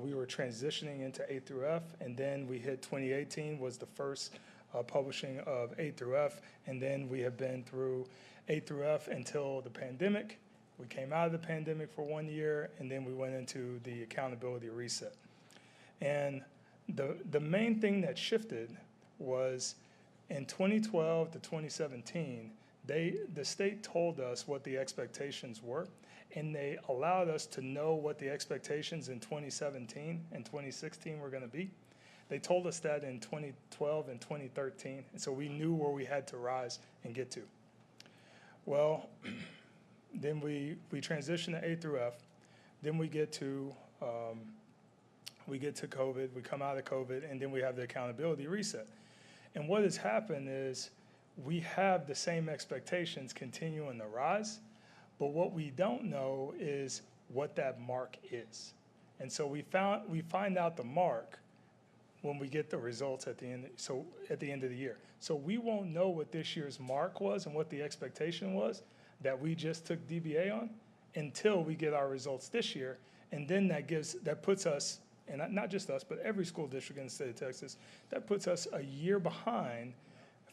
we were transitioning into A through F, and then we hit 2018 was the first publishing of A through F, and then we have been through A through F until the pandemic. We came out of the pandemic for 1 year, and then we went into the accountability reset. And the main thing that shifted was in 2012 to 2017, the state told us what the expectations were, and they allowed us to know what the expectations in 2017 and 2016 were going to be. They told us that in 2012 and 2013, and so we knew where we had to rise and get to. Well, then we transition to A through F. Then we get to COVID. We come out of COVID, and then we have the accountability reset. And what has happened is we have the same expectations continuing to rise, but what we don't know is what that mark is. And so we find out the mark when we get the results at the end of the year. So we won't know what this year's mark was and what the expectation was that we just took DBA on until we get our results this year. And then that puts us, and not just us, but every school district in the state of Texas, that puts us a year behind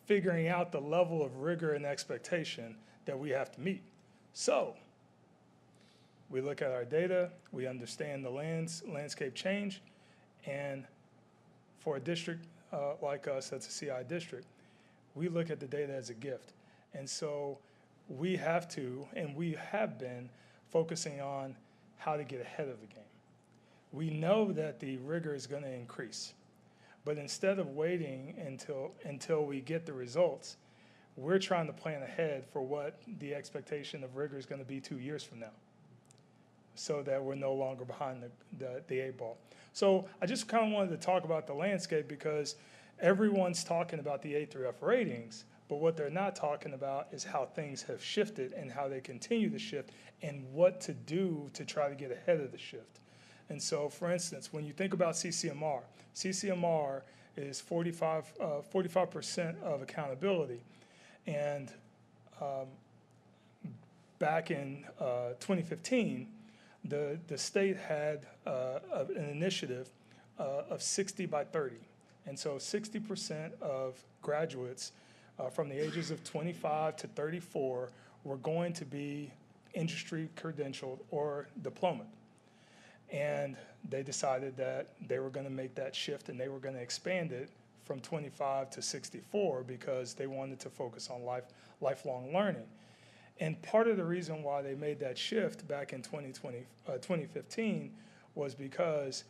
figuring out the level of rigor and expectation that we have to meet. So we look at our data, we understand the landscape change, and for a district like us that's a CI district, we look at the data as a gift. And so we have to, and we have been, focusing on how to get ahead of the game. We know that the rigor is going to increase, but instead of waiting until we get the results, we're trying to plan ahead for what the expectation of rigor is going to be 2 years from now, so that we're no longer behind the eight ball. So I just kind of wanted to talk about the landscape because everyone's talking about the A through F ratings, but what they're not talking about is how things have shifted and how they continue to shift and what to do to try to get ahead of the shift. And so, for instance, when you think about CCMR is 45% of accountability. And back in 2015, the state had an initiative of 60 by 30. And so 60% of graduates from the ages of 25 to 34 were going to be industry credentialed or diplomaed. And they decided that they were going to make that shift and they were going to expand it from 25 to 64 because they wanted to focus on lifelong learning. And part of the reason why they made that shift back in 2015 was because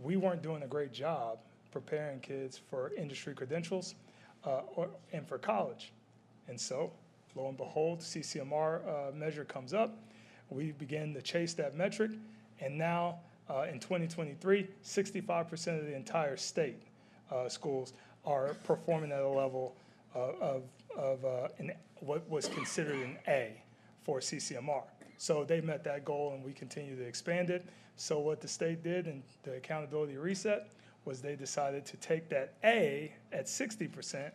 we weren't doing a great job preparing kids for industry credentials and for college. And so, lo and behold, CCMR measure comes up. We begin to chase that metric. And now, in 2023, 65% of the entire state schools are performing at a level of what was considered an A for CCMR. So they met that goal, and we continue to expand it. So what the state did in the accountability reset was they decided to take that A at 60%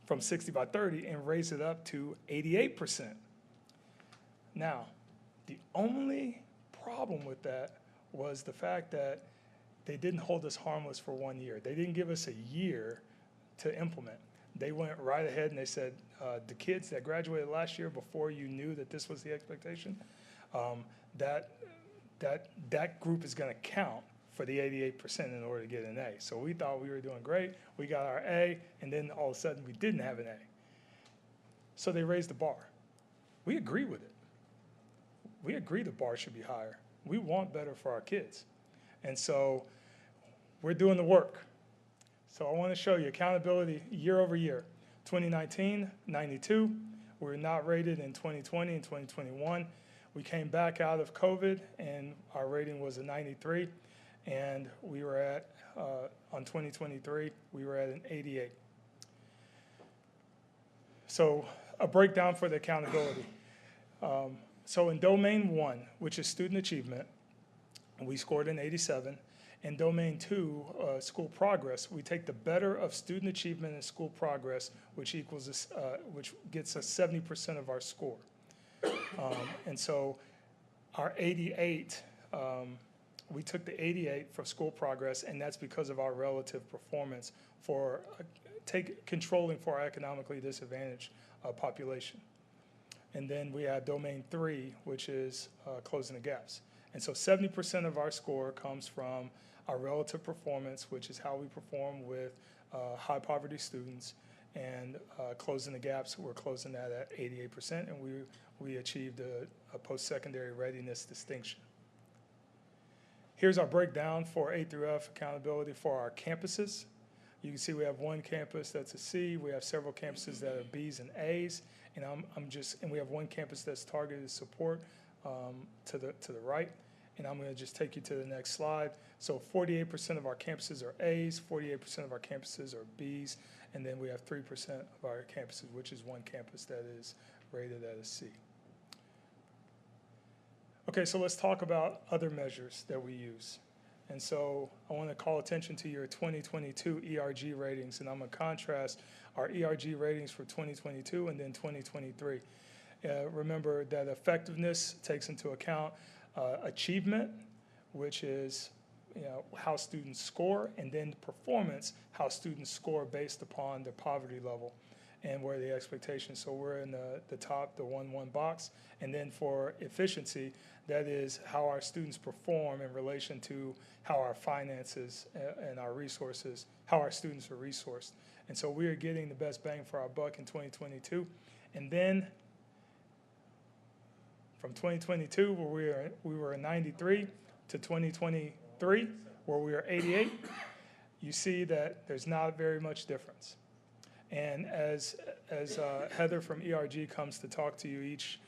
from 60 by 30 and raise it up to 88%. Now, the only problem with that was the fact that they didn't hold us harmless for 1 year. They didn't give us a year to implement. They went right ahead and they said, the kids that graduated last year before you knew that this was the expectation, that group is going to count for the 88% in order to get an A. So we thought we were doing great. We got our A, and then all of a sudden we didn't have an A. So they raised the bar. We agree with it. We agree the bar should be higher. We want better for our kids. And so we're doing the work. So I want to show you accountability year over year. 2019, 92. We were not rated in 2020 and 2021. We came back out of COVID, and our rating was a 93. And we were at, on 2023, we were at an 88. So a breakdown for the accountability. So in domain 1, which is student achievement, we scored an 87. In domain 2, school progress, we take the better of student achievement and school progress, which equals which gets us 70% of our score. And so Our 88, we took the 88 for school progress, and that's because of our relative performance for controlling for our economically disadvantaged population. And then we have domain 3, which is closing the gaps. And so 70% of our score comes from our relative performance, which is how we perform with high poverty students, and closing the gaps, we're closing that at 88%, and we achieved a post-secondary readiness distinction. Here's our breakdown for A through F accountability for our campuses. You can see we have one campus that's a C. We have several campuses that are Bs and As, and and we have one campus that's targeted support to the right. And I'm going to just take you to the next slide. So 48% of our campuses are As, 48% of our campuses are Bs, and then we have 3% of our campuses, which is one campus that is rated at a C. Okay, so let's talk about other measures that we use. And so I want to call attention to your 2022 ERG ratings, and I'm going to contrast our ERG ratings for 2022 and then 2023. Remember that effectiveness takes into account achievement, which is how students score, and then performance, how students score based upon their poverty level and where the expectations. So we're in the top, the 1-1 box. And then for efficiency, that is how our students perform in relation to how our finances and our resources, how our students are resourced. And so we are getting the best bang for our buck in 2022. And then from 2022, where we were a 93, to 2023, where we are 88, you see that there's not very much difference. And as Heather from ERG comes to talk to you each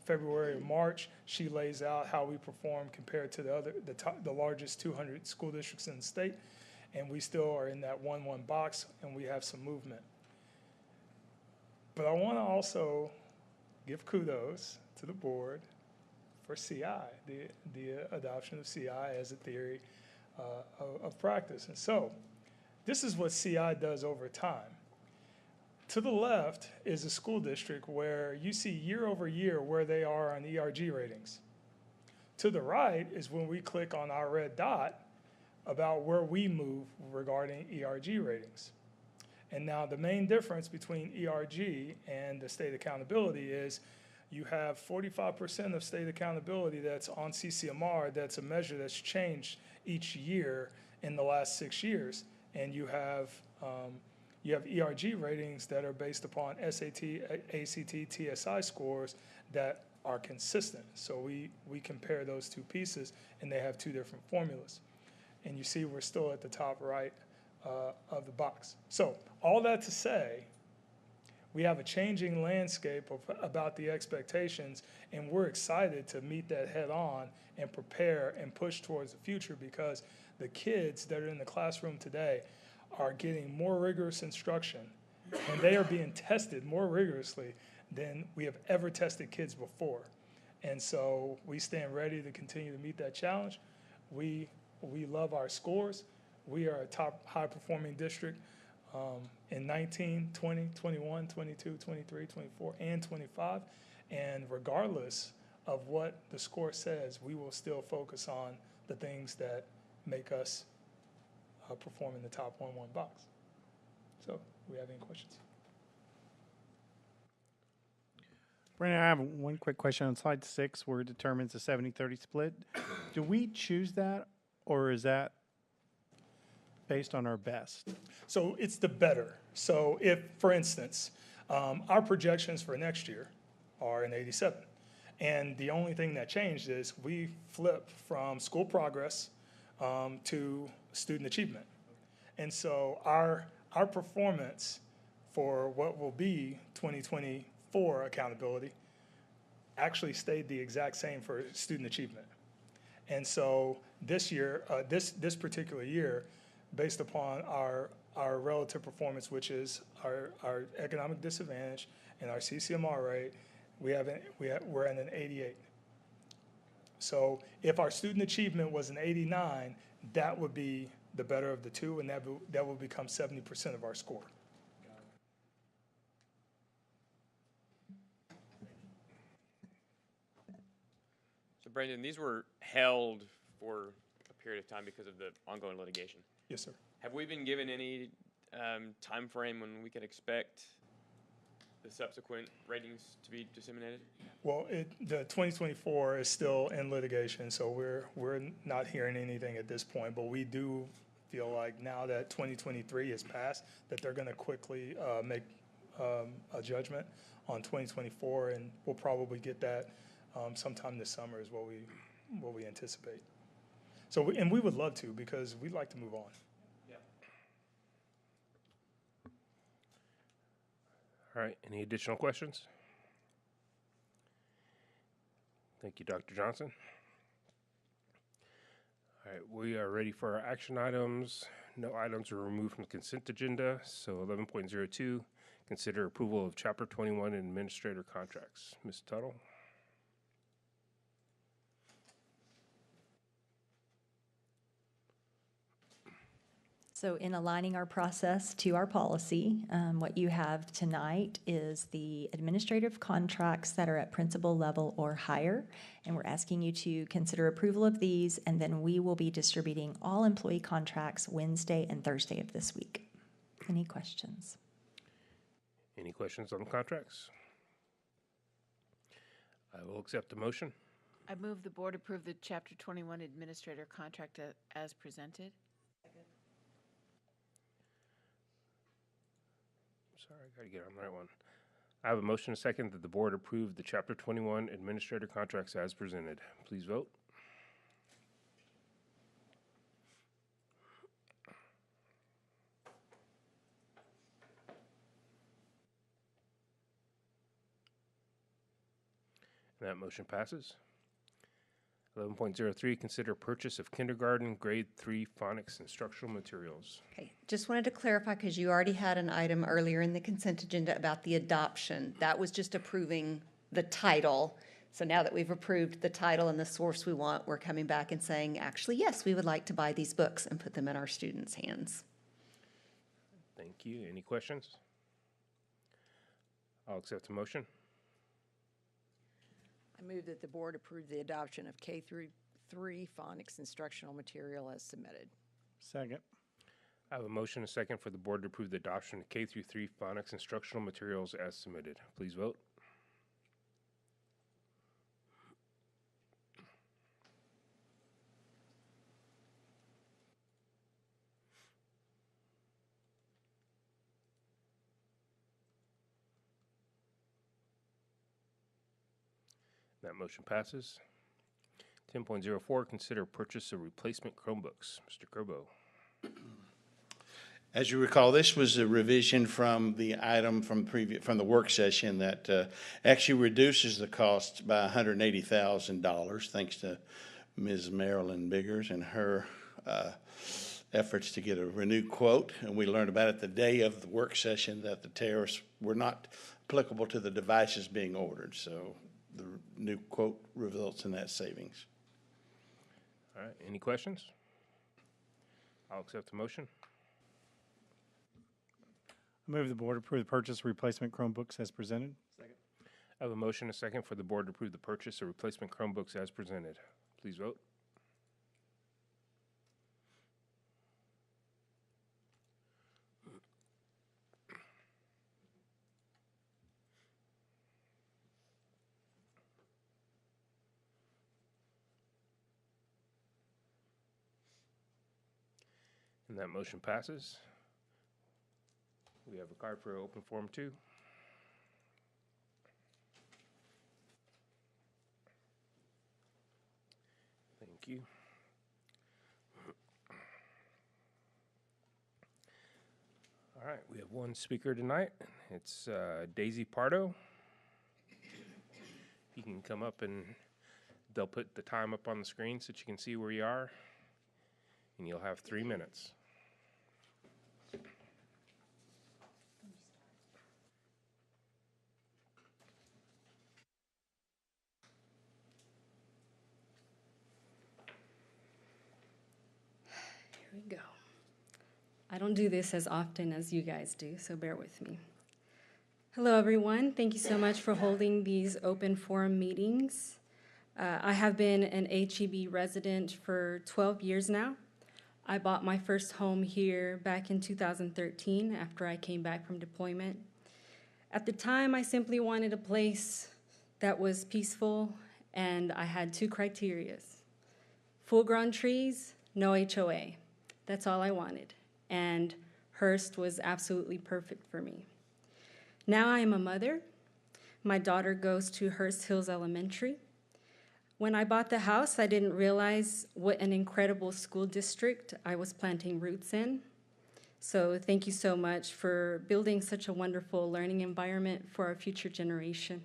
February or March, she lays out how we perform compared to the largest 200 school districts in the state, and we still are in that 1-1 box, and we have some movement. But I want to also give kudos to the board for CI, the adoption of CI as a theory of practice. And so this is what CI does over time. To the left is a school district where you see year over year where they are on ERG ratings. To the right is when we click on our red dot about where we move regarding ERG ratings. And now the main difference between ERG and the state accountability is you have 45% of state accountability that's on CCMR. That's a measure that's changed each year in the last 6 years. And you have ERG ratings that are based upon SAT, ACT, TSI scores that are consistent. So we compare those two pieces, and they have two different formulas. And you see we're still at the top right of the box. So all that to say, we have a changing landscape about the expectations, and we're excited to meet that head on and prepare and push towards the future, because the kids that are in the classroom today are getting more rigorous instruction, and they are being tested more rigorously than we have ever tested kids before. And so we stand ready to continue to meet that challenge. We love our scores. We are a top high-performing district in 19, 20, 21, 22, 23, 24, and 25. And regardless of what the score says, we will still focus on the things that make us perform in the top 1-1 box. So, do we have any questions? Brandon, I have one quick question on slide 6 where it determines the 70-30 split. Do we choose that, or is that based on our best? So it's the better. So if, for instance, our projections for next year are an 87. And the only thing that changed is we flipped from school progress to student achievement. And so our performance for what will be 2024 accountability actually stayed the exact same for student achievement. And so this year, this particular year, based upon our relative performance, which is our economic disadvantage and our CCMR rate, we're at an 88. So if our student achievement was an 89, that would be the better of the two, and that will become 70% of our score. Brandon, these were held for a period of time because of the ongoing litigation. Yes, sir. Have we been given any time frame when we can expect the subsequent ratings to be disseminated? Well, the 2024 is still in litigation, so we're not hearing anything at this point, but we do feel like now that 2023 is passed, that they're going to quickly make a judgment on 2024, and we'll probably get that sometime this summer is what we anticipate. So, we would love to, because we'd like to move on. All right, any additional questions? Thank you, Dr. Johnson. All right, we are ready for our action items. No items were removed from the consent agenda. So 11.02, consider approval of Chapter 21 administrator contracts. Ms. Tuttle? So in aligning our process to our policy, what you have tonight is the administrative contracts that are at principal level or higher, and we're asking you to consider approval of these, and then we will be distributing all employee contracts Wednesday and Thursday of this week. Any questions? Any questions on the contracts? I will accept the motion. I move the board approve the Chapter 21 administrator contract as presented. Sorry, I gotta get on the right one. I have a motion and a second that the board approve the Chapter 21 administrator contracts as presented. Please vote. And that motion passes. 11.03, consider purchase of kindergarten grade 3 phonics instructional materials. Okay, just wanted to clarify, because you already had an item earlier in the consent agenda about the adoption. That was just approving the title. So now that we've approved the title and the source we want, we're coming back and saying, actually, yes, we would like to buy these books and put them in our students' hands. Thank you. Any questions? I'll accept the motion. I move that the board approve the adoption of K-3 phonics instructional material as submitted. Second. I have a motion and a second for the board to approve the adoption of K-3 phonics instructional materials as submitted. Please vote. That motion passes. 10.04, consider purchase of replacement Chromebooks. Mr. Kerbo. As you recall, this was a revision from the item from the work session that actually reduces the cost by $180,000, thanks to Ms. Marilyn Biggers and her efforts to get a renewed quote. And we learned about it the day of the work session that the tariffs were not applicable to the devices being ordered. So the new quote results in that savings. All right, any questions? I'll accept the motion. I move the board approve the purchase of replacement Chromebooks as presented. Second. I have a motion and a second for the board to approve the purchase of replacement Chromebooks as presented. Please vote. And that motion passes. We have a card for open forum 2. Thank you. All right, we have one speaker tonight. It's Daisy Pardo. You can come up and they'll put the time up on the screen so that you can see where you are. And you'll have 3 minutes. Here we go. I don't do this as often as you guys do, so bear with me. Hello, everyone. Thank you so much for holding these open forum meetings. I have been an HEB resident for 12 years now. I bought my first home here back in 2013 after I came back from deployment. At the time, I simply wanted a place that was peaceful, and I had two criteria. Full-grown trees, no HOA. That's all I wanted. And Hurst was absolutely perfect for me. Now I am a mother. My daughter goes to Hurst-Hills Elementary. When I bought the house, I didn't realize what an incredible school district I was planting roots in. So thank you so much for building such a wonderful learning environment for our future generation.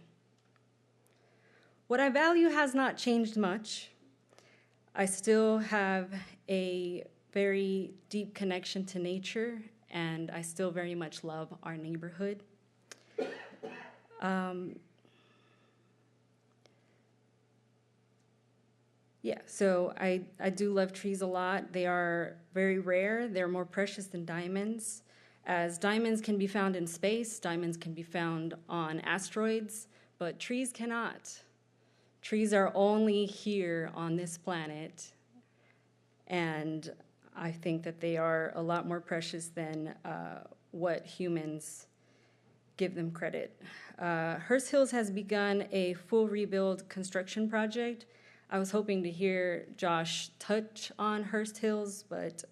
What I value has not changed much. I still have a very deep connection to nature, and I still very much love our neighborhood. Yeah, so I do love trees a lot. They are very rare. They're more precious than diamonds. As diamonds can be found in space, diamonds can be found on asteroids, but trees cannot. Trees are only here on this planet, and I think that they are a lot more precious than what humans give them credit. Hurst-Hills has begun a full rebuild construction project. I was hoping to hear Josh touch on Hurst-Hills, but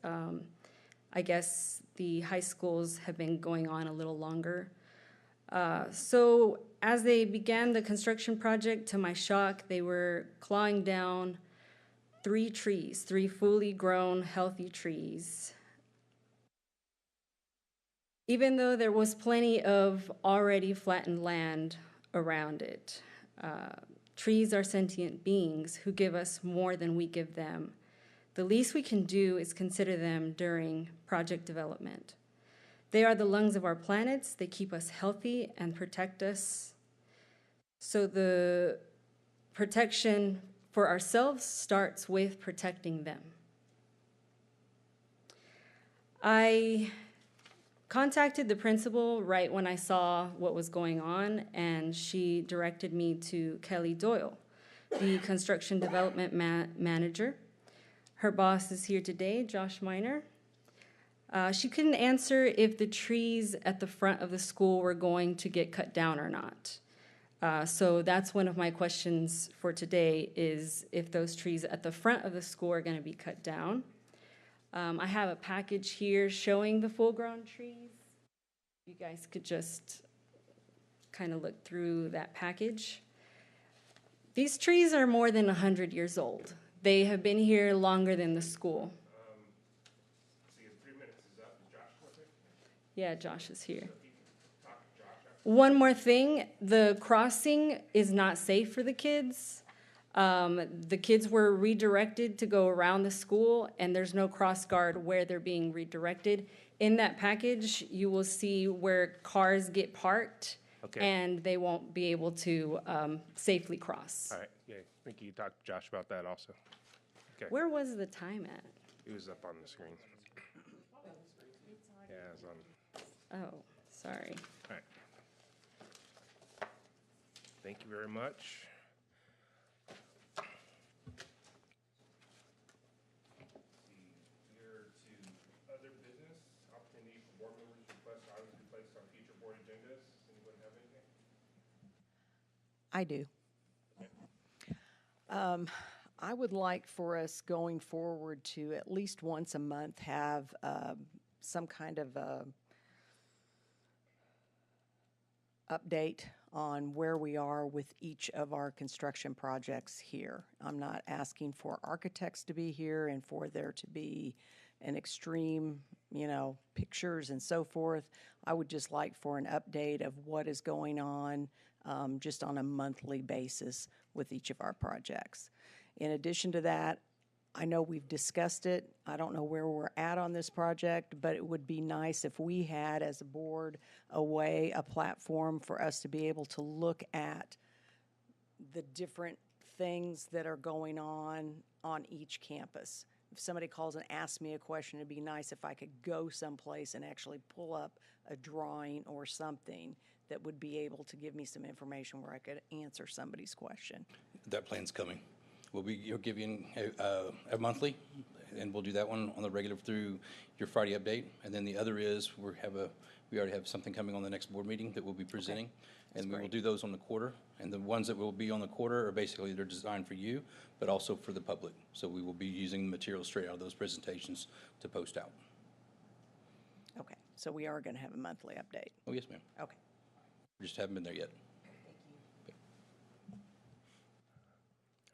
I guess the high schools have been going on a little longer. So as they began the construction project, to my shock, they were clawing down 3 trees, 3 fully grown, healthy trees. Even though there was plenty of already flattened land around it. Trees are sentient beings who give us more than we give them. The least we can do is consider them during project development. They are the lungs of our planets. They keep us healthy and protect us. So the protection for ourselves starts with protecting them. I contacted the principal right when I saw what was going on, and she directed me to Kelly Doyle, the construction development manager. Her boss is here today, Josh Miner. She couldn't answer if the trees at the front of the school were going to get cut down or not. So that's one of my questions for today, is if those trees at the front of the school are going to be cut down. I have a package here showing the full-grown trees. You guys could just kind of look through that package. These trees are more than 100 years old. They have been here longer than the school. See, 3 minutes is up. Is Josh with it? Yeah, Josh is here. One more thing, the crossing is not safe for the kids. The kids were redirected to go around the school, and there's no cross guard where they're being redirected. In that package, you will see where cars get parked, Okay. and they won't be able to safely cross. All right, yeah, I think you talked to Josh about that also. Okay. Where was the time at? It was up on the screen. Yeah, it was on. Oh, sorry. All right. Thank you very much. Here to other business, opportunity for board members to request items to be placed on future board agendas. Anyone have anything? I do. I would like for us going forward to at least once a month have some kind of update on where we are with each of our construction projects here. I'm not asking for architects to be here and for there to be an extreme, pictures and so forth. I would just like for an update of what is going on just on a monthly basis with each of our projects. In addition to that, I know we've discussed it. I don't know where we're at on this project, but it would be nice if we had, as a board, a platform for us to be able to look at the different things that are going on each campus. if somebody calls and asks me a question, it'd be nice if I could go someplace and actually pull up a drawing or something that would be able to give me some information where I could answer somebody's question. That plan's coming. You'll give you a monthly, and we'll do that one on the regular through your Friday update. And then the other is, we already have something coming on the next board meeting that we'll be presenting. And we will do those on the quarter. And the ones that will be on the quarter are basically, they're designed for you, but also for the public. So we will be using the material straight out of those presentations to post out. Okay, so we are going to have a monthly update. Oh, yes, ma'am. Okay. We just haven't been there yet.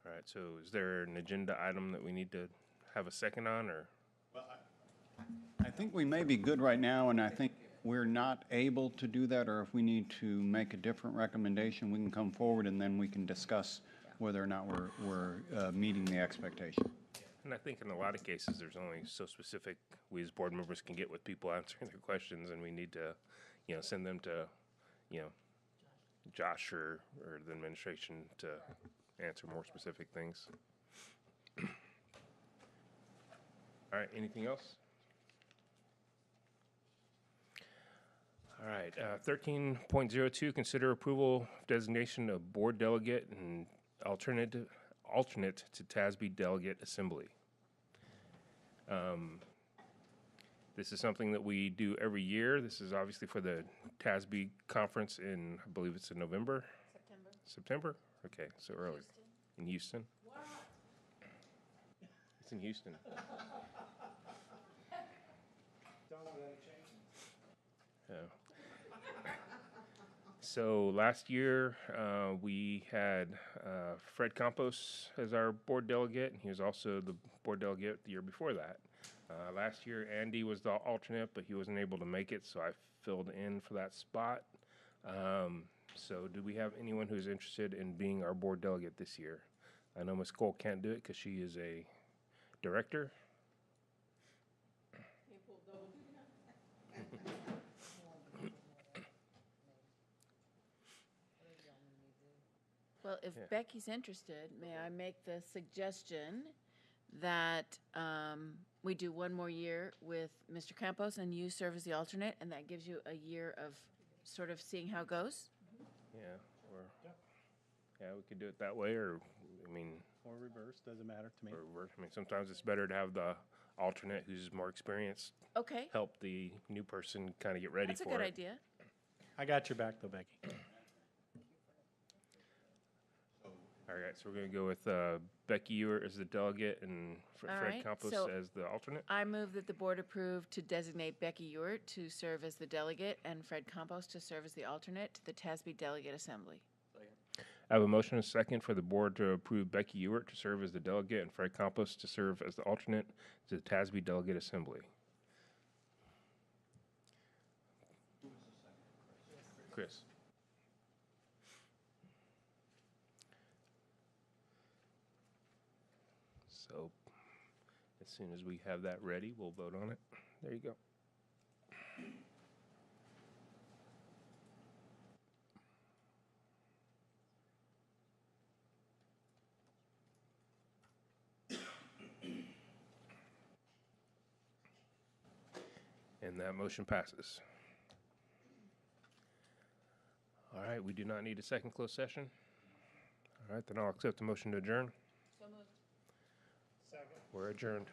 All right, so is there an agenda item that we need to have a second on, or? I think we may be good right now, and I think we're not able to do that, or if we need to make a different recommendation, we can come forward and then we can discuss whether or not we're meeting the expectation. And I think in a lot of cases, there's only so specific we as board members can get with people answering their questions, and we need to, send them to, Josh or the administration to answer more specific things. All right, anything else? All right, 13.02, consider approval of designation of board delegate and alternate to TASB delegate assembly. This is something that we do every year. This is obviously for the TASB conference in, I believe it's in November? September? Okay, so early. In Houston? It's in Houston. Yeah. So last year, we had Fred Campos as our board delegate, and he was also the board delegate the year before that. Last year, Andy was the alternate, but he wasn't able to make it, so I filled in for that spot. So do we have anyone who's interested in being our board delegate this year? I know Ms. Cole can't do it because she is a director. Well, if Yeah. Becky's interested, may I make the suggestion that we do one more year with Mr. Campos and you serve as the alternate, and that gives you a year of sort of seeing how it goes? Yeah, we could do it that way, or, Or reverse, doesn't matter to me. or reverse. Sometimes it's better to have the alternate who's more experienced Okay, help the new person kind of get ready that's a for good it. idea. I got your back though, Becky. All right, so we're going to go with Becky Ewert as the delegate and All Fred right, Campos so- as the alternate. I move that the board approve to designate Becky Ewert to serve as the delegate and Fred Campos to serve as the alternate to the TASB Delegate Assembly. I have a motion and a second for the board to approve Becky Ewert to serve as the delegate and Fred Campos to serve as the alternate to the TASB Delegate Assembly. Chris. So as soon as we have that ready, we'll vote on it. There you go. And that motion passes. All right, we do not need a second closed session. All right, then I'll accept the motion to adjourn. So moved. We're adjourned.